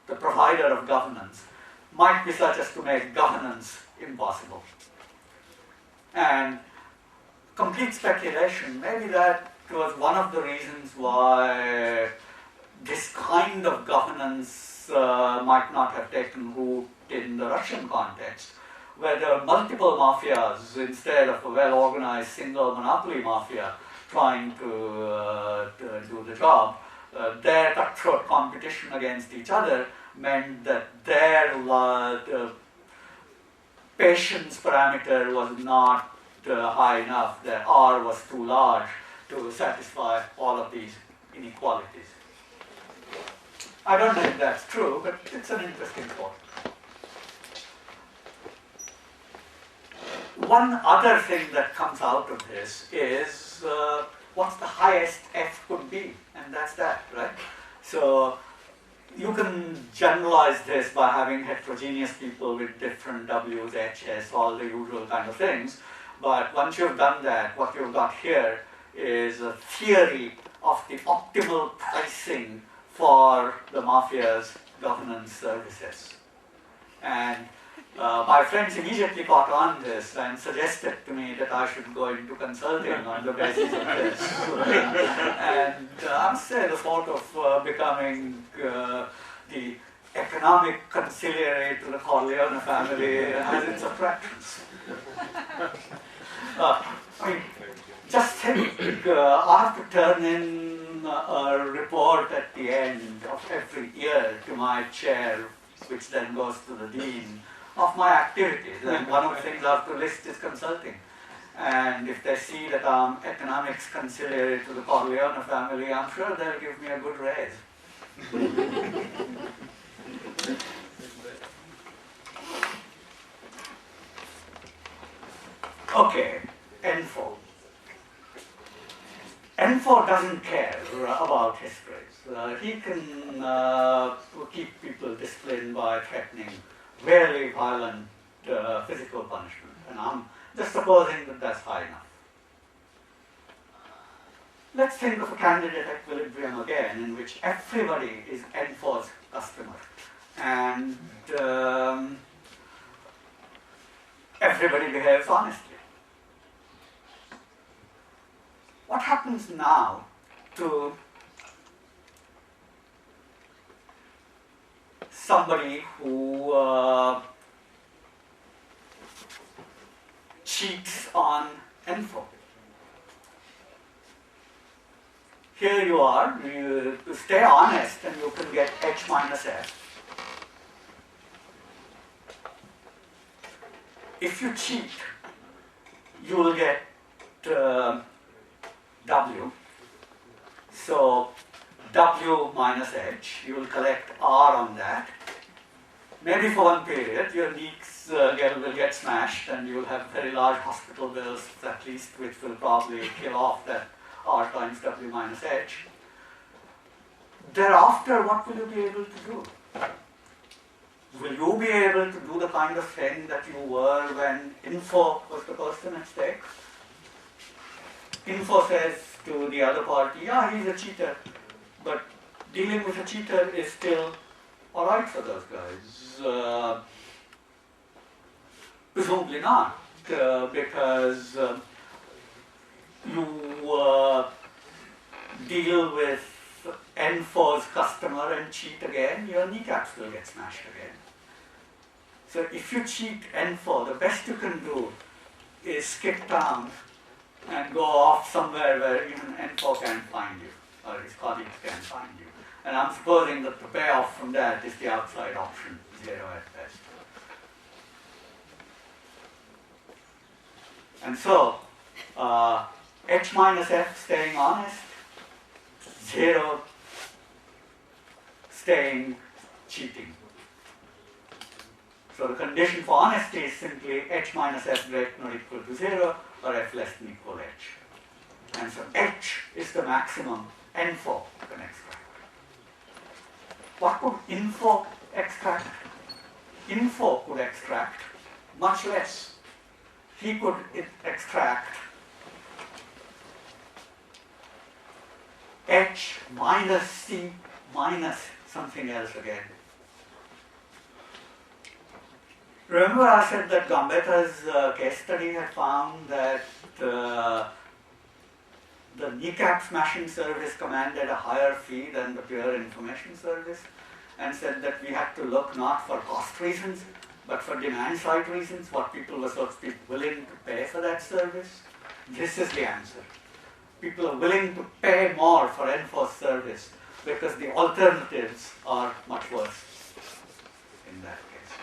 [SPEAKER 1] the provider of governance might be such as to make governance impossible. And complete speculation, maybe that was one of the reasons why this kind of governance might not have taken root in the Russian context, where there are multiple mafias instead of a well-organized single monopoly mafia trying to do the job. Their cutthroat competition against each other meant that their patience parameter was not high enough, their R was too large to satisfy all of these inequalities. I don't know if that's true, but it's an interesting thought. One other thing that comes out of this is what's the highest F could be, and that's that, right? So you can generalize this by having heterogeneous people with different W's, H's, all the usual kind of things, but once you've done that, what you've got here is a theory of the optimal pricing for the mafia's governance services. And my friends immediately caught on this and suggested to me that I should go into consulting on the basis of this. And I must say the thought of becoming the economic conciliary to the Corleone family has its attractions. I mean, just think, I have to turn in a report at the end of every year to my chair, which then goes to the dean, of my activities. And one of the things I have to list is consulting. And if they see that I'm economics conciliary to the Corleone family, I'm sure they'll give me a good raise. Okay, N4. N4 doesn't care about histories. He can keep people disciplined by threatening really violent physical punishment. And I'm just supposing that that's high enough. Let's think of a candidate equilibrium again, in which everybody is N4's customer. And everybody behaves honestly. What happens now to somebody who cheats on N4? Here you are, you stay honest and you can get H minus F. If you cheat, you will get W. So W minus H, you will collect R on that. Maybe for one period, your leaks will get smashed and you will have very large hospital bills at least, which will probably kill off that R times W minus H. Thereafter, what will you be able to do? Will you be able to do the kind of thing that you were when info was the person at stake? Info says to the other party, yeah, he's a cheater, but dealing with a cheater is still alright for those guys. Presumably not, because you deal with N4's customer and cheat again, your kneecaps will get smashed again. So if you cheat N4, the best you can do is skip town and go off somewhere where even N4 can't find you, or his colleagues can't find you. And I'm supposing that the payoff from that is the outside option, 0 at best. And so, H minus F staying honest, 0 staying cheating. So the condition for honesty is simply H minus F greater than or equal to 0 or F less than equal H. And so H is the maximum info can extract. What could info extract? Info could extract much less. He could extract H minus C minus something else again. Remember I said that Gambetta's case study had found that the kneecap smashing service commanded a higher fee than the pure information service, and said that we had to look not for cost reasons but for demand side reasons, what people were, so to speak, willing to pay for that service. This is the answer. People are willing to pay more for enforced service because the alternatives are much worse in that case.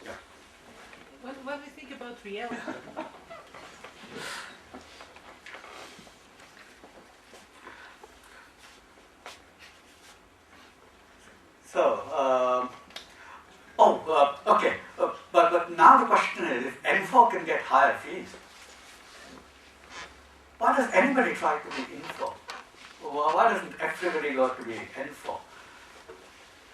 [SPEAKER 1] Yeah.
[SPEAKER 6] When we think about reality,
[SPEAKER 1] so, okay, but now the question is, if info can get higher fees, why does anybody try to be info? Why doesn't everybody go to be info?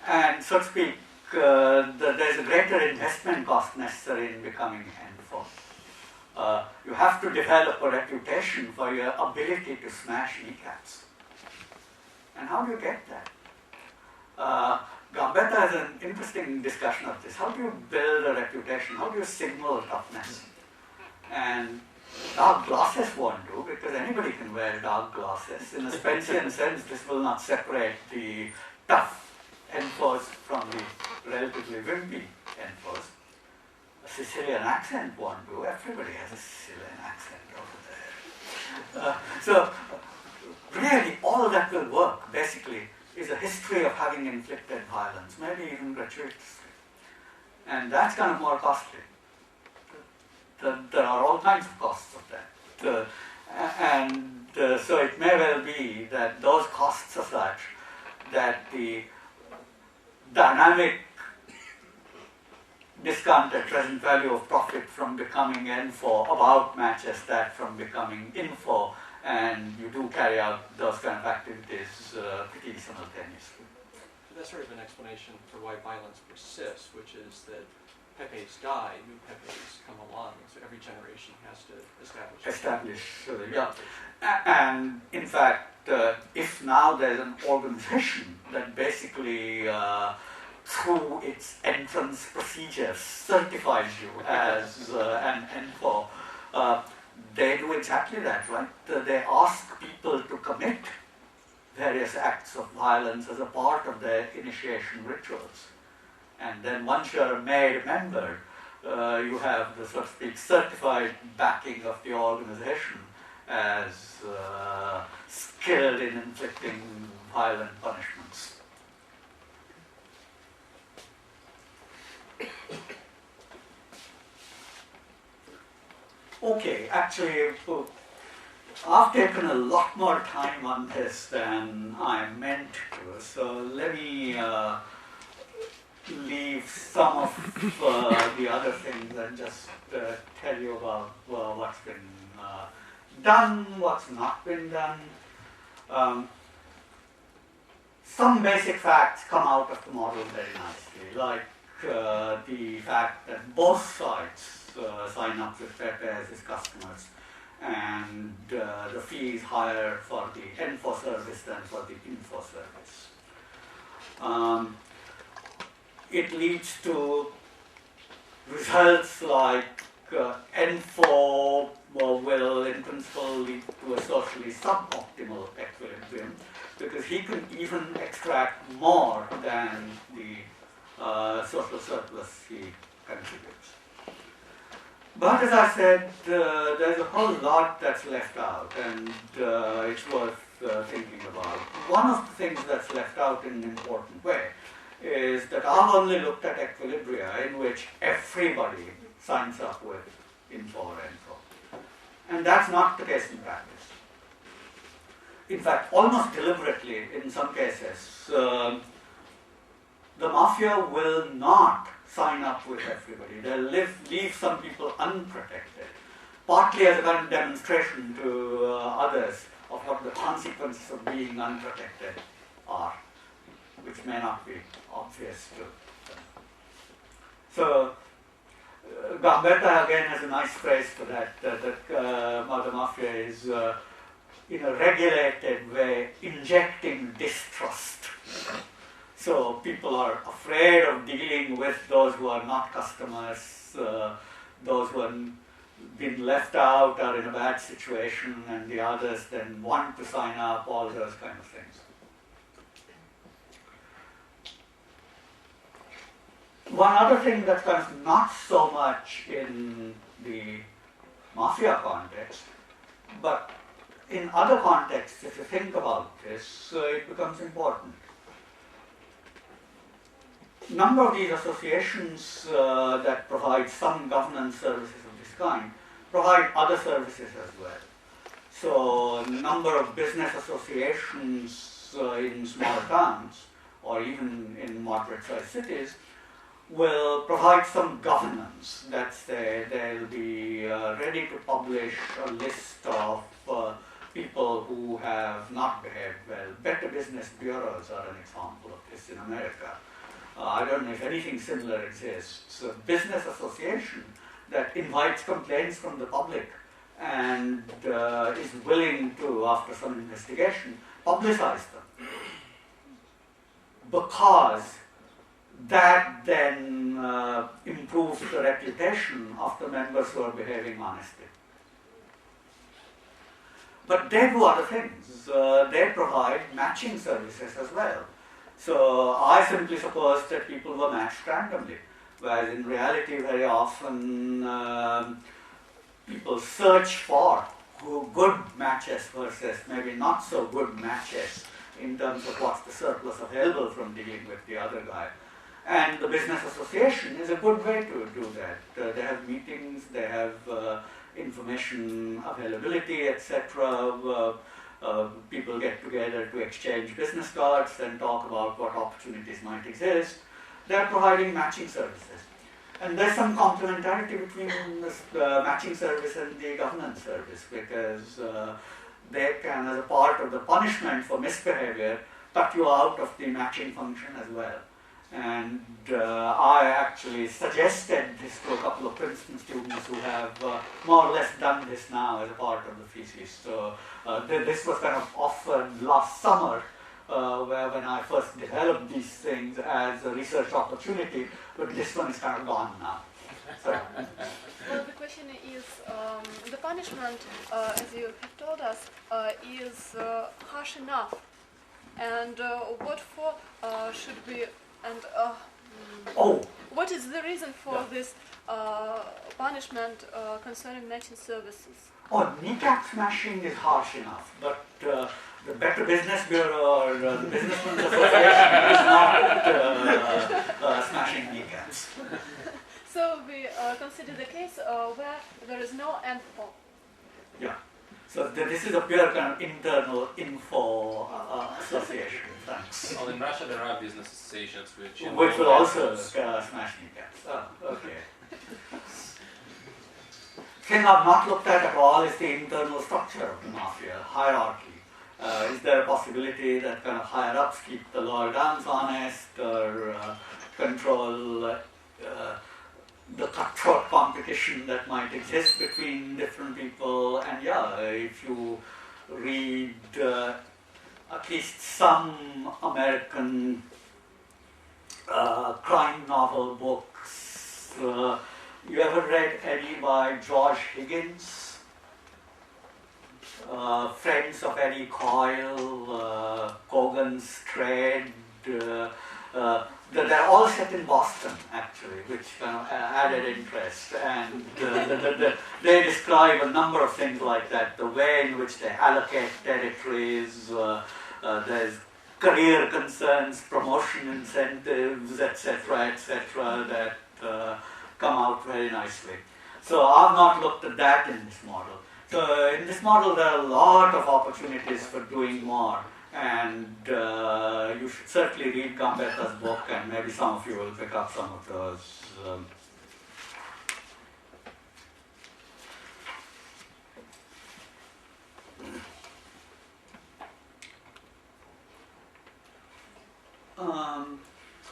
[SPEAKER 1] And so to speak, there's a greater investment cost necessary in becoming info. You have to develop a reputation for your ability to smash kneecaps. And how do you get that? Gambetta has an interesting discussion of this. How do you build a reputation? How do you signal toughness? And dark glasses won't do, because anybody can wear dark glasses. In a Spencean sense, this will not separate the tough enforced from the relatively wimpy enforced. A Sicilian accent won't do. Everybody has a Sicilian accent over there. So really all that will work, basically, is a history of having inflicted violence, maybe even gratuitously. And that's kind of more costly. There are all kinds of costs of that. So it may well be that those costs are such that the dynamic discounted present value of profit from becoming info about matches that from becoming info, and you do carry out those kind of activities pretty simultaneously.
[SPEAKER 5] So that's sort of an explanation for why violence persists, which is that Pepe's die, new Pepe's come along, so every generation has to establish.
[SPEAKER 1] Yeah. And in fact, if now there's an organization that basically through its entrance procedures certifies you as an info, they do exactly that, right? They ask people to commit various acts of violence as a part of their initiation rituals. And then once you're made a member, you have the, so to speak, certified backing of the organization as skilled in inflicting violent punishments. Okay, actually, I've taken a lot more time on this than I meant to, so let me leave some of the other things and just tell you about what's been done, what's not been done. Some basic facts come out of the model very nicely, like the fact that both sides sign up with Pepe as his customers, and the fee is higher for the info service than for the info service. It leads to results like info will in principle lead to a socially suboptimal equilibrium, because he can even extract more than the social surplus he contributes. But as I said, there's a whole lot that's left out, and it's worth thinking about. One of the things that's left out in an important way is that I've only looked at equilibria in which everybody signs up with info or info. And that's not the case in practice. In fact, almost deliberately, in some cases, the mafia will not sign up with everybody. They'll leave some people unprotected, partly as a kind of demonstration to others of what the consequences of being unprotected are, which may not be obvious to them. So, Gambetta again has a nice phrase for that, the mafia is in a regulated way injecting distrust. So people are afraid of dealing with those who are not customers, those who have been left out are in a bad situation, and the others then want to sign up, all those kind of things. One other thing that's kind of not so much in the mafia context, but in other contexts, if you think about this, it becomes important. Number of these associations that provide some governance services of this kind provide other services as well. So, number of business associations in small towns or even in moderate-sized cities will provide some governance. That's they'll be ready to publish a list of people who have not behaved well. Better business bureaus are an example of this in America. I don't know if anything similar exists. A business association that invites complaints from the public and is willing to, after some investigation, publicize them. Because that then improves the reputation of the members who are behaving honestly. But they do other things. They provide matching services as well. So I simply suppose that people were matched randomly, whereas in reality very often people search for good matches versus maybe not so good matches in terms of what's the surplus available from dealing with the other guy. And the business association is a good way to do that. They have meetings, they have information availability, etc. People get together to exchange business cards and talk about what opportunities might exist. They're providing matching services. And there's some complementarity between the matching service and the governance service, because they can, as a part of the punishment for misbehavior, cut you out of the matching function as well. And I actually suggested this to a couple of Princeton students who have more or less done this now as a part of the thesis. So this was kind of offered last summer, where when I first developed these things as a research opportunity, but this one is kind of gone now. So.
[SPEAKER 7] Well, the question is, the punishment, as you have told us, is harsh enough, and what for should we? And what is the reason for this punishment concerning matching services?
[SPEAKER 1] Kneecap smashing is harsh enough, but the Better Business Bureau or the Businessmen's Association is not smashing kneecaps.
[SPEAKER 7] So we consider the case where there is no info.
[SPEAKER 1] Yeah. So this is a pure kind of internal info association. Thanks.
[SPEAKER 2] Well, in Russia there are business associations which
[SPEAKER 1] will also smash kneecaps. Oh, okay. Thing I've not looked at all is the internal structure of the mafia, hierarchy. Is there a possibility that kind of higher ups keep the lower downs honest, or control the cutthroat competition that might exist between different people? And yeah, if you read at least some American crime novel books, you ever read any by George Higgins? Friends of Eddie Coyle, Cogan's Trade, they're all set in Boston, actually, which kind of added interest. And they describe a number of things like that, the way in which they allocate territories, there's career concerns, promotion incentives, etc., that come out very nicely. So I've not looked at that in this model. So in this model, there are a lot of opportunities for doing more. And you should certainly read Gambetta's book, and maybe some of you will pick up some of those.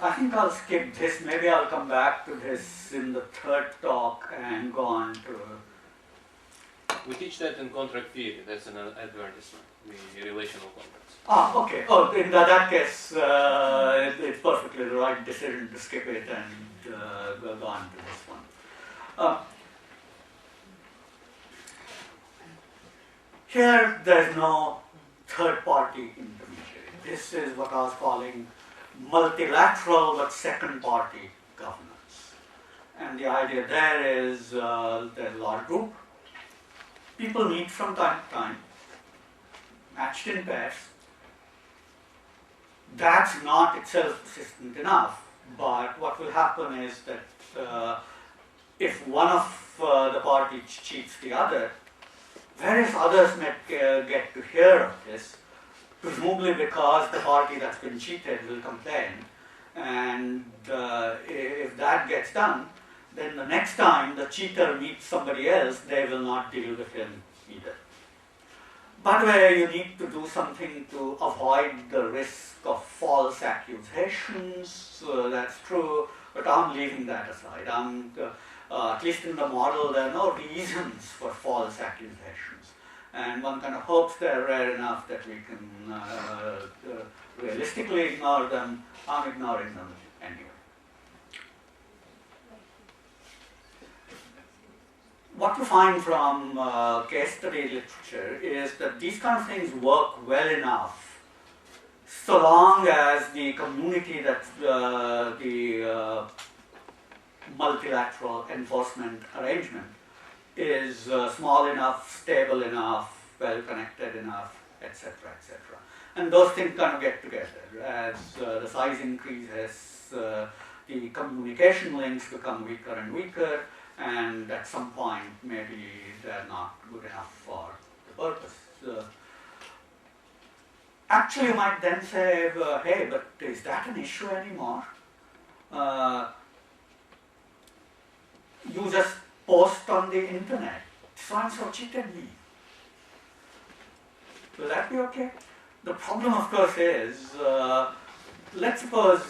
[SPEAKER 1] I think I'll skip this. Maybe I'll come back to this in the third talk and go on to...
[SPEAKER 2] We teach that in contract theory. That's an advertisement, the relational contracts.
[SPEAKER 1] Ah, okay. Oh, in that case, it's perfectly the right decision to skip it and go on to this one. Here, there's no third-party intermediary. This is what I was calling multilateral but second-party governance. And the idea there is there's a large group. People meet from time to time, matched in pairs. That's not itself persistent enough, but what will happen is that if one of the parties cheats the other, various others may get to hear of this, presumably because the party that's been cheated will complain. And if that gets done, then the next time the cheater meets somebody else, they will not deal with him either. By the way, you need to do something to avoid the risk of false accusations. That's true, but I'm leaving that aside. At least in the model, there are no reasons for false accusations. And one kind of hopes they're rare enough that we can realistically ignore them. I'm ignoring them anyway. What you find from case study literature is that these kind of things work well enough so long as the community that's the multilateral enforcement arrangement is small enough, stable enough, well-connected enough, etc., etc. And those things kind of get together. As the size increases, the communication links become weaker and weaker, and at some point maybe they're not good enough for the purpose. Actually, you might then say, hey, but is that an issue anymore? You just post on the internet, so-and-so cheated me. Will that be okay? The problem, of course, is, let's suppose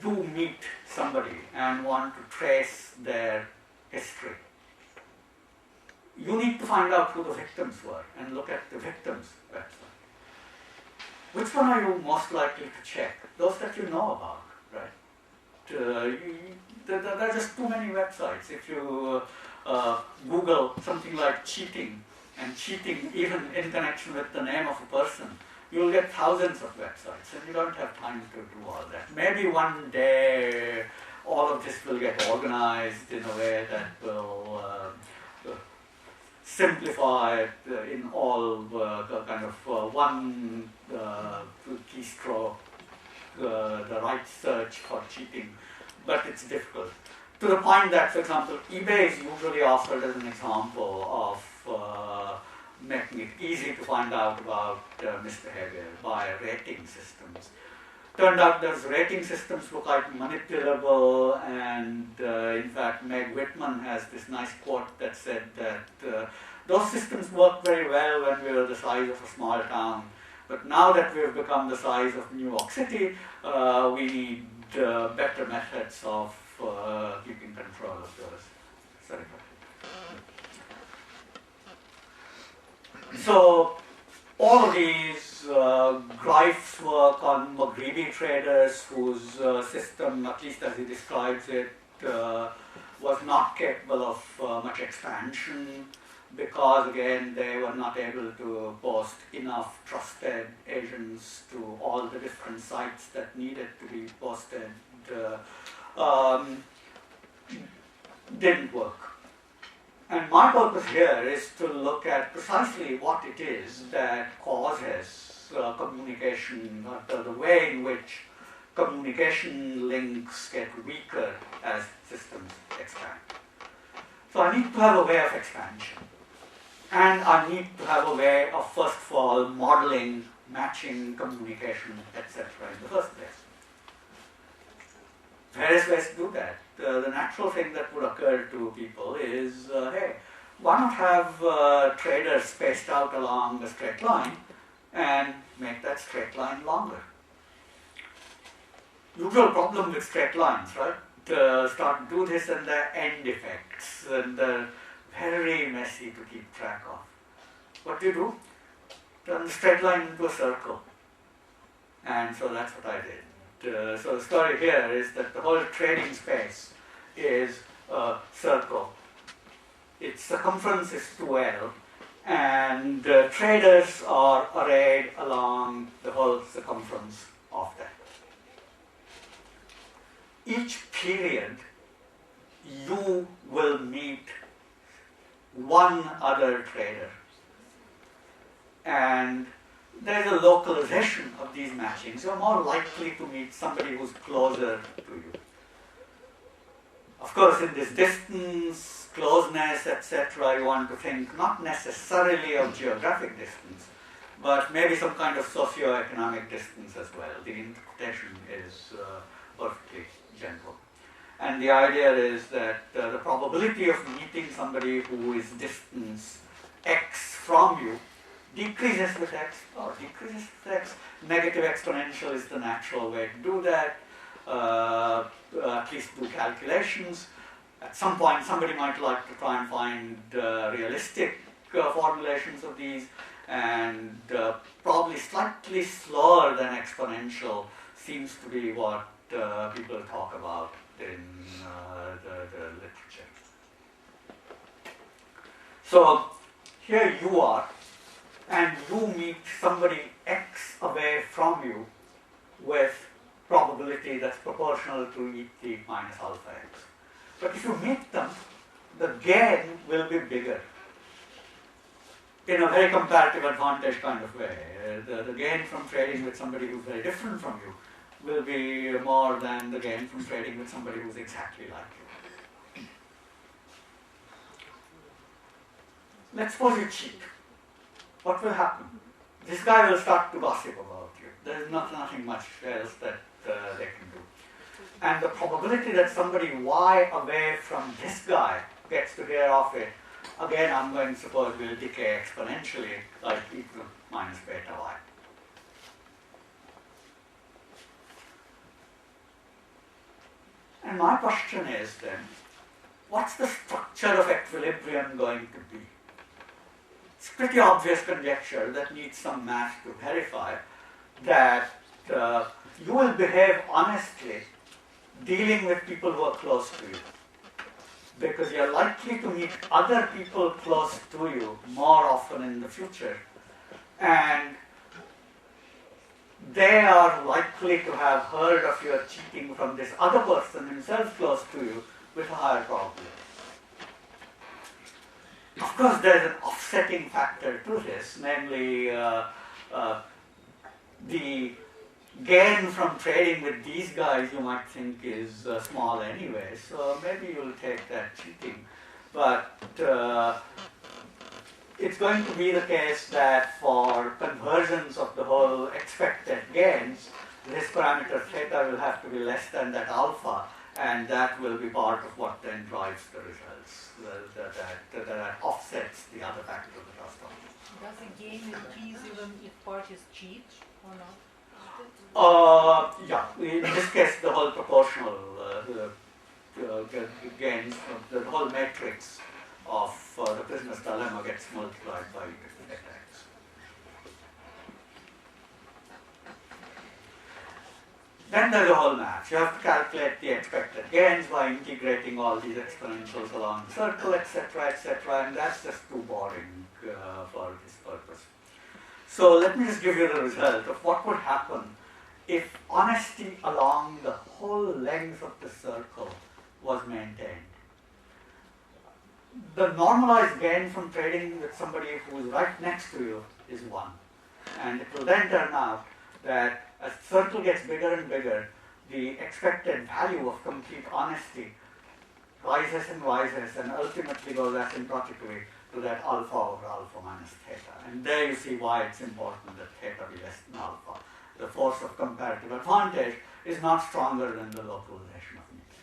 [SPEAKER 1] you meet somebody and want to trace their history. You need to find out who the victims were and look at the victims' website. Which one are you most likely to check? Those that you know about, right? There are just too many websites. If you Google something like cheating, and cheating even in connection with the name of a person, you'll get thousands of websites, and you don't have time to do all that. Maybe one day all of this will get organized in a way that will simplify it in all kind of one keystroke, the right search for cheating, but it's difficult. To the point that, for example, eBay is usually offered as an example of making it easy to find out about misbehavior by rating systems. Turned out those rating systems were quite manipulable, and in fact Meg Whitman has this nice quote that said that those systems worked very well when we were the size of a small town, but now that we've become the size of New York City, we need better methods of keeping control of those. Sorry. So all of these Griliches work on Maghrebi traders whose system, at least as he describes it, was not capable of much expansion because, again, they were not able to post enough trusted agents to all the different sites that needed to be posted. Didn't work. And my purpose here is to look at precisely what it is that causes communication, the way in which communication links get weaker as systems expand. So I need to have a way of expansion. And I need to have a way of, first of all, modeling, matching, communication, etc. in the first place. Various ways to do that. The natural thing that would occur to people is, hey, why not have traders spaced out along a straight line and make that straight line longer? Usual problem with straight lines, right? Start to do this and the end effects, and they're very messy to keep track of. What do you do? Turn the straight line into a circle. And so that's what I did. So the story here is that the whole trading space is a circle. Its circumference is 2L, and traders are arrayed along the whole circumference of that. Each period, you will meet one other trader. And there's a localization of these matchings. You're more likely to meet somebody who's closer to you. Of course, in this distance, closeness, etc., you want to think not necessarily of geographic distance, but maybe some kind of socio-economic distance as well. The interpretation is perfectly general. And the idea is that the probability of meeting somebody who is distance x from you decreases with x or decreases with x. Negative exponential is the natural way to do that. At least do calculations. At some point, somebody might like to try and find realistic formulations of these, and probably slightly slower than exponential seems to be what people talk about in the literature. So here you are, and you meet somebody x away from you with probability that's proportional to et minus alpha x. But if you meet them, the gain will be bigger in a very comparative advantage kind of way. The gain from trading with somebody who's very different from you will be more than the gain from trading with somebody who's exactly like you. Let's suppose you cheat. What will happen? This guy will start to gossip about you. There is nothing much else that they can do. And the probability that somebody y away from this guy gets to hear of it, again, I'm going to suppose will decay exponentially, like e to minus beta y. And my question is then, what's the structure of equilibrium going to be? It's pretty obvious conjecture that needs some math to verify that you will behave honestly dealing with people who are close to you, because you're likely to meet other people close to you more often in the future, and they are likely to have heard of your cheating from this other person himself close to you with a higher probability. Of course, there's an offsetting factor to this, namely the gain from trading with these guys you might think is small anyway, so maybe you'll take that cheating. But it's going to be the case that for conversions of the whole expected gains, this parameter theta will have to be less than that alpha, and that will be part of what then drives the results. That offsets the other factor that I was talking about.
[SPEAKER 6] Does the gain increase even if parties cheat or not?
[SPEAKER 1] Yeah, in this case the whole proportional gains, the whole matrix of the prisoner's dilemma gets multiplied by different x. Then there's the whole math. You have to calculate the expected gains by integrating all these exponentials along the circle, etc., and that's just too boring for this purpose. So let me just give you the result of what would happen if honesty along the whole length of the circle was maintained. The normalized gain from trading with somebody who is right next to you is 1. And it will then turn out that as the circle gets bigger and bigger, the expected value of complete honesty rises and rises and ultimately goes asymptotically to that alpha over alpha minus theta. And there you see why it's important that theta be less than alpha. The force of comparative advantage is not stronger than the localization of meetings.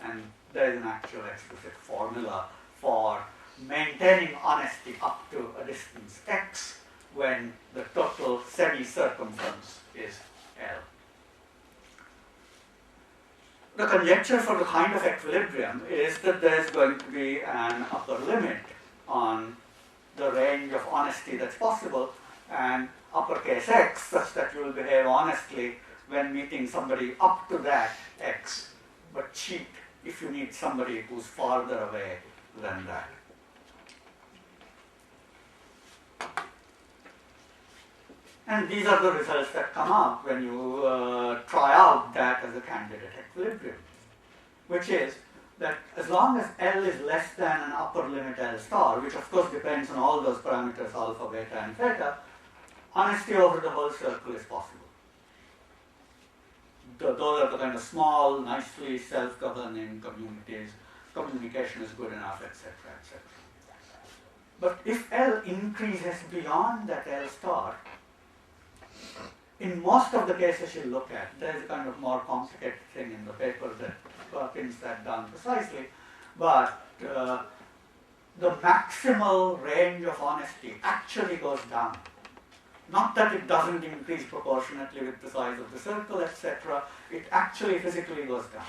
[SPEAKER 1] And there is an actual explicit formula for maintaining honesty up to a distance x when the total semi-circumference is L. The conjecture for the kind of equilibrium is that there is going to be an upper limit on the range of honesty that's possible, and uppercase x such that you will behave honestly when meeting somebody up to that x, but cheat if you meet somebody who's farther away than that. And these are the results that come out when you try out that as a candidate equilibrium, which is that as long as L is less than an upper limit L star, which of course depends on all those parameters alpha, beta, and theta, honesty over the whole circle is possible. Those are the kind of small, nicely self-governing communities. Communication is good enough, etc., etc. But if L increases beyond that L star, in most of the cases you look at, there is a kind of more complicated thing in the paper that pins that down precisely, but the maximal range of honesty actually goes down. Not that it doesn't increase proportionately with the size of the circle, etc. It actually physically goes down.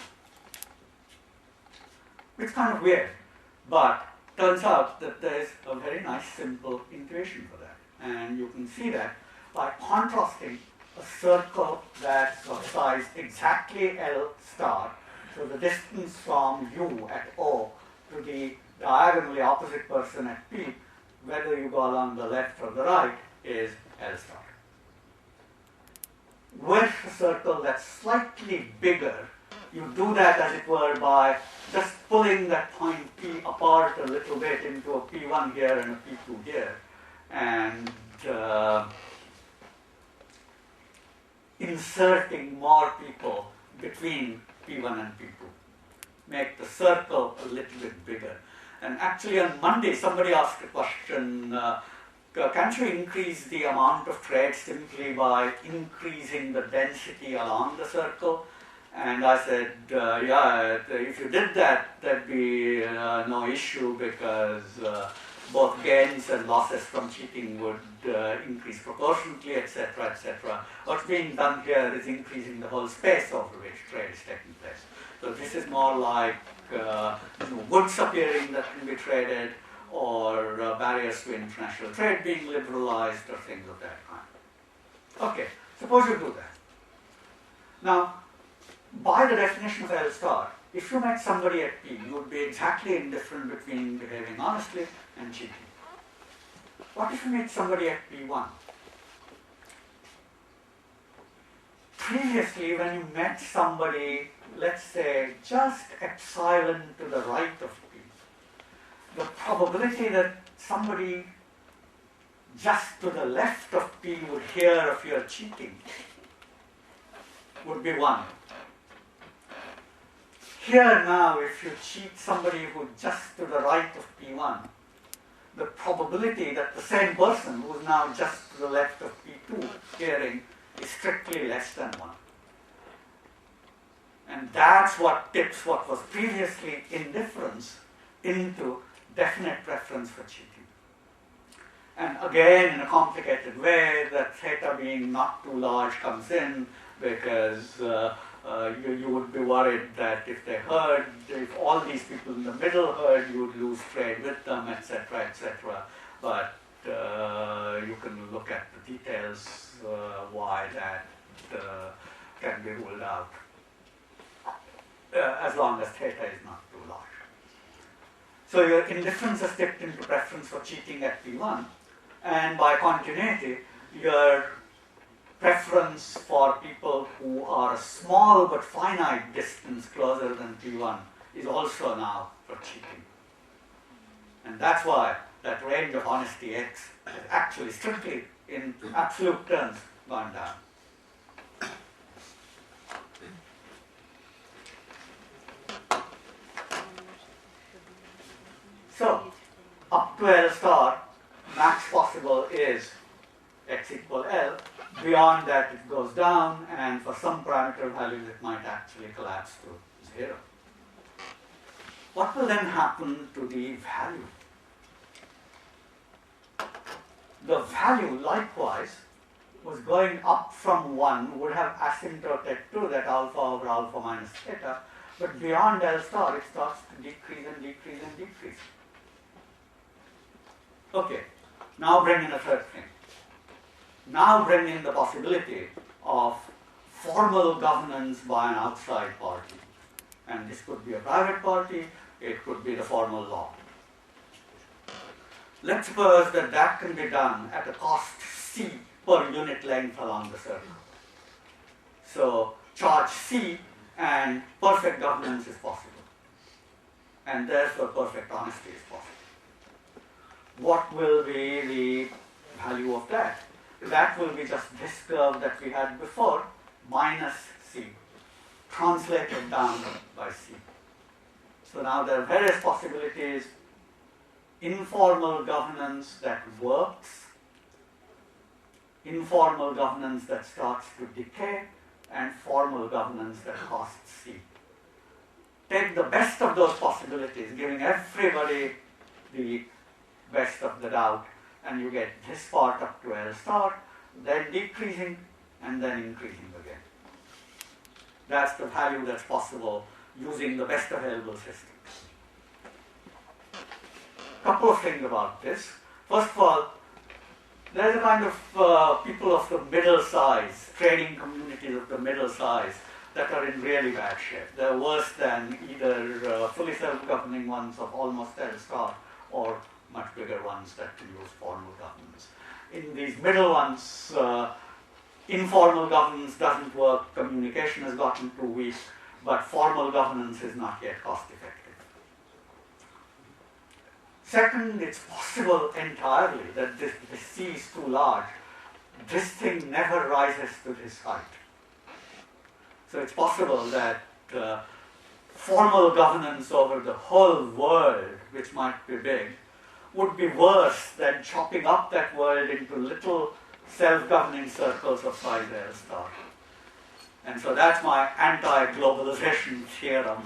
[SPEAKER 1] It's kind of weird, but turns out that there is a very nice simple intuition for that. And you can see that by contrasting a circle that's of size exactly L star, so the distance from you at O to the diagonally opposite person at P, whether you go along the left or the right, is L star. With a circle that's slightly bigger, you do that, as it were, by just pulling that point P apart a little bit into a P1 here and a P2 here, and inserting more people between P1 and P2. Make the circle a little bit bigger. And actually on Monday, somebody asked a question, can't you increase the amount of trade simply by increasing the density along the circle? And I said, yeah, if you did that, there'd be no issue, because both gains and losses from cheating would increase proportionately, etc., etc. What's being done here is increasing the whole space over which trade is taking place. So this is more like new goods appearing that can be traded, or barriers to international trade being liberalized, or things of that kind. Okay, suppose you do that. Now, by the definition of L star, if you met somebody at P, you would be exactly indifferent between behaving honestly and cheating. What if you meet somebody at P1? Previously, when you met somebody, let's say, just epsilon to the right of P, the probability that somebody just to the left of P would hear of your cheating would be 1. Here now, if you cheat somebody who's just to the right of P1, the probability that the same person who's now just to the left of P2 hearing is strictly less than 1. And that's what tips what was previously indifference into definite preference for cheating. And again, in a complicated way, that theta being not too large comes in, because you would be worried that if they heard, if all these people in the middle heard, you would lose trade with them, etc., etc. But you can look at the details why that can be ruled out, as long as theta is not too large. So your indifference is tipped into preference for cheating at P1, and by continuity, your preference for people who are a small but finite distance closer than P1 is also now for cheating. And that's why that range of honesty X has actually strictly, in absolute terms, gone down. up to L star, max possible is x equal L. Beyond that it goes down, and for some parameter values it might actually collapse to 0. What will then happen to the value? The value likewise was going up from 1, would have asymptotic to that alpha over alpha minus theta, but beyond L star it starts to decrease and decrease and decrease. Okay, now bring in a third thing. Now bring in the possibility of formal governance by an outside party. And this could be a private party, it could be the formal law. Let's suppose that that can be done at a cost C per unit length along the circle. So charge C and perfect governance is possible. And therefore perfect honesty is possible. What will be the value of that? That will be just this curve that we had before, minus C, translated down by C. So now there are various possibilities: informal governance that works, informal governance that starts to decay, and formal governance that costs C. Take the best of those possibilities, giving everybody the best of the doubt, and you get this part up to L star, then decreasing, and then increasing again. That's the value that's possible using the best available system. Couple of things about this. First of all, there's a kind of people of the middle size, trading communities of the middle size, that are in really bad shape. They're worse than either fully self-governing ones of almost L star or much bigger ones that can use formal governance. In these middle ones, informal governance doesn't work, communication has gotten too weak, but formal governance is not yet cost effective. Second, it's possible entirely that this C is too large. This thing never rises to this height. So it's possible that formal governance over the whole world, which might be big, would be worse than chopping up that world into little self-governing circles of size L star. And so that's my anti-globalization theorem,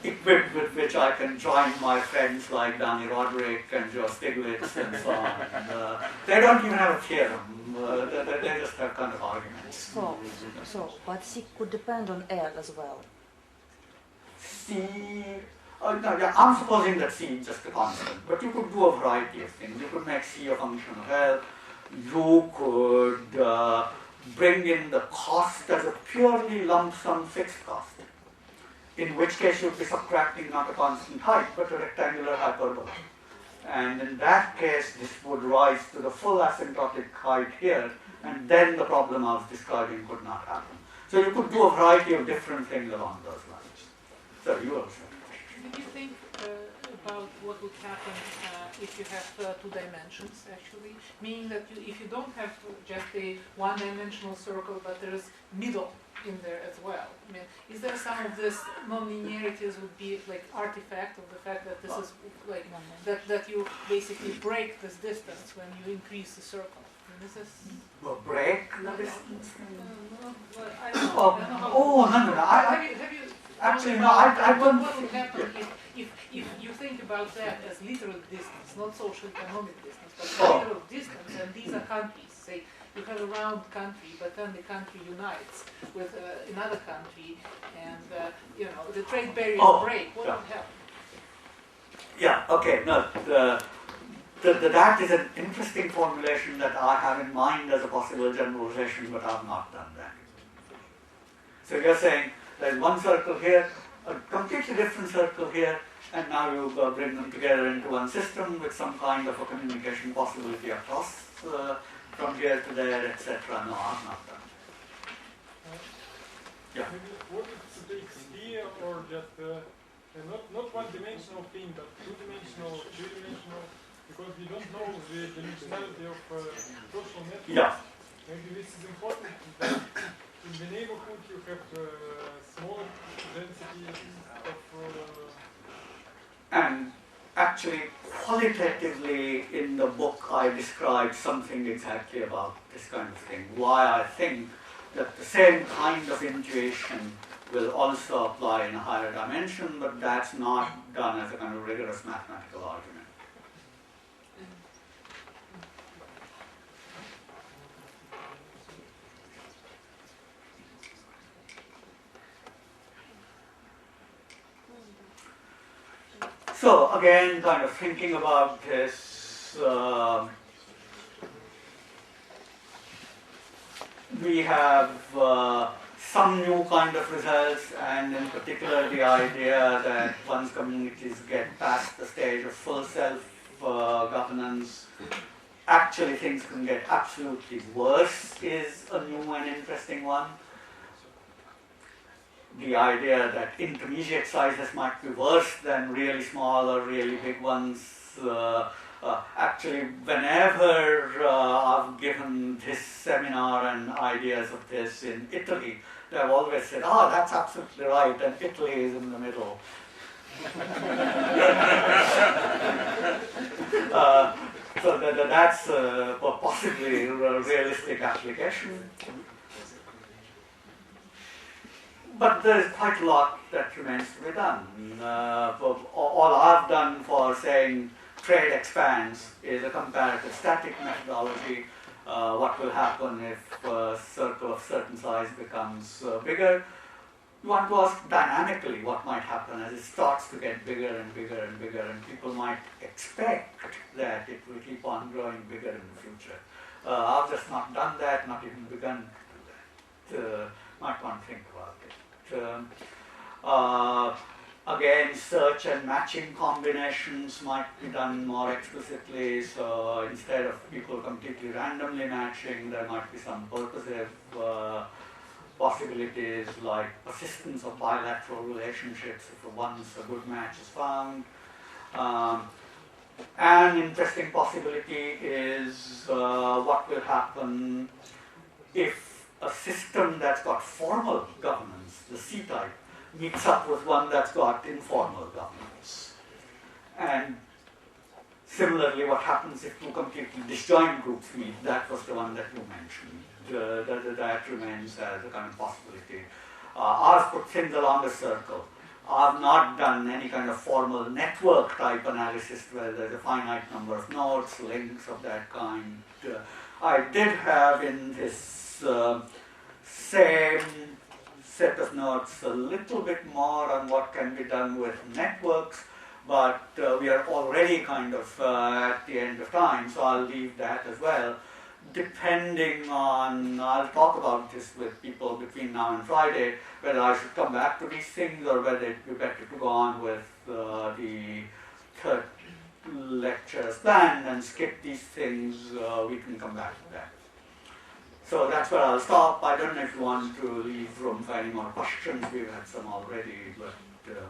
[SPEAKER 1] equipped with which I can join my friends like Danny Roderick and Joe Stiglitz and so on. And, they don't even have a theorem, they just have kind of arguments.
[SPEAKER 8] But C could depend on L as well.
[SPEAKER 1] C, no, yeah, I'm supposing that C is just a constant, but you could do a variety of things. You could make C a function of L, you could bring in the cost as a purely lump sum fixed cost, in which case you'd be subtracting not a constant height but a rectangular hyperbola. And in that case this would rise to the full asymptotic height here, and then the problem I was describing could not happen. So you could do a variety of different things along those lines. So you also.
[SPEAKER 6] Did you think about what would happen if you have 2 dimensions, actually? Meaning that if you don't have just a one-dimensional circle, but there is middle in there as well. I mean, is there some of this non-linearities would be like artifact of the fact that this is like that you basically break this distance when you increase the circle? I mean, is this
[SPEAKER 1] break the distance?
[SPEAKER 6] I don't know. Have you
[SPEAKER 1] actually, no, I don't.
[SPEAKER 6] What would happen if you think about that as literal distance, not social economic distance, but literal distance, and these are countries. Say you have a round country, but then the country unites with another country, and the trade barriers break. What would happen?
[SPEAKER 1] Yeah. Okay. No. That is an interesting formulation that I have in mind as a possible generalization, but I have not done that. So you're saying there's one circle here, a completely different circle here, and now you bring them together into one system with some kind of a communication possibility across from here to there, etc. No, I've not done. Yeah.
[SPEAKER 9] What is the XD or just not one-dimensional thing, but two-dimensional, three-dimensional? Because we don't know the dimensionality of social networks.
[SPEAKER 1] Yeah.
[SPEAKER 9] Maybe this is important that in the neighborhood you have small density of...
[SPEAKER 1] And actually, qualitatively in the book, I described something exactly about this kind of thing. Why I think that the same kind of intuition will also apply in a higher dimension, but that's not done as a kind of rigorous mathematical argument. So again, kind of thinking about this, we have some new kind of results, and in particular the idea that once communities get past the stage of full self-governance, actually things can get absolutely worse is a new and interesting one. The idea that intermediate sizes might be worse than really small or really big ones. Actually, whenever I've given this seminar and ideas of this in Italy, they've always said, "Oh, that's absolutely right, and Italy is in the middle." So that's possibly a realistic application. But there's quite a lot that remains to be done. All I've done for saying trade expands is a comparative static methodology. What will happen if a circle of certain size becomes bigger? You want to ask dynamically what might happen as it starts to get bigger and bigger and bigger, and people might expect that it will keep on growing bigger in the future. I've just not done that, not even begun to do that. Might want to think about it. Again, search and matching combinations might be done more explicitly. So instead of people completely randomly matching, there might be some purposive possibilities like persistence of bilateral relationships if once a good match is found. An interesting possibility is what will happen if a system that's got formal governance, the C-type, meets up with one that's got informal governance. And similarly, what happens if two completely disjoint groups meet? That was the one that you mentioned. That remains as a kind of possibility. I've put things along a circle. I've not done any kind of formal network type analysis where there's a finite number of nodes, links of that kind. I did have in this same set of notes a little bit more on what can be done with networks, but we are already kind of at the end of time, so I'll leave that as well. Depending on, I'll talk about this with people between now and Friday, whether I should come back to these things or whether it would be better to go on with the third lecture as planned and skip these things. We can come back to that. So that's where I'll stop. I don't know if you want to leave room for any more questions. We've had some already, but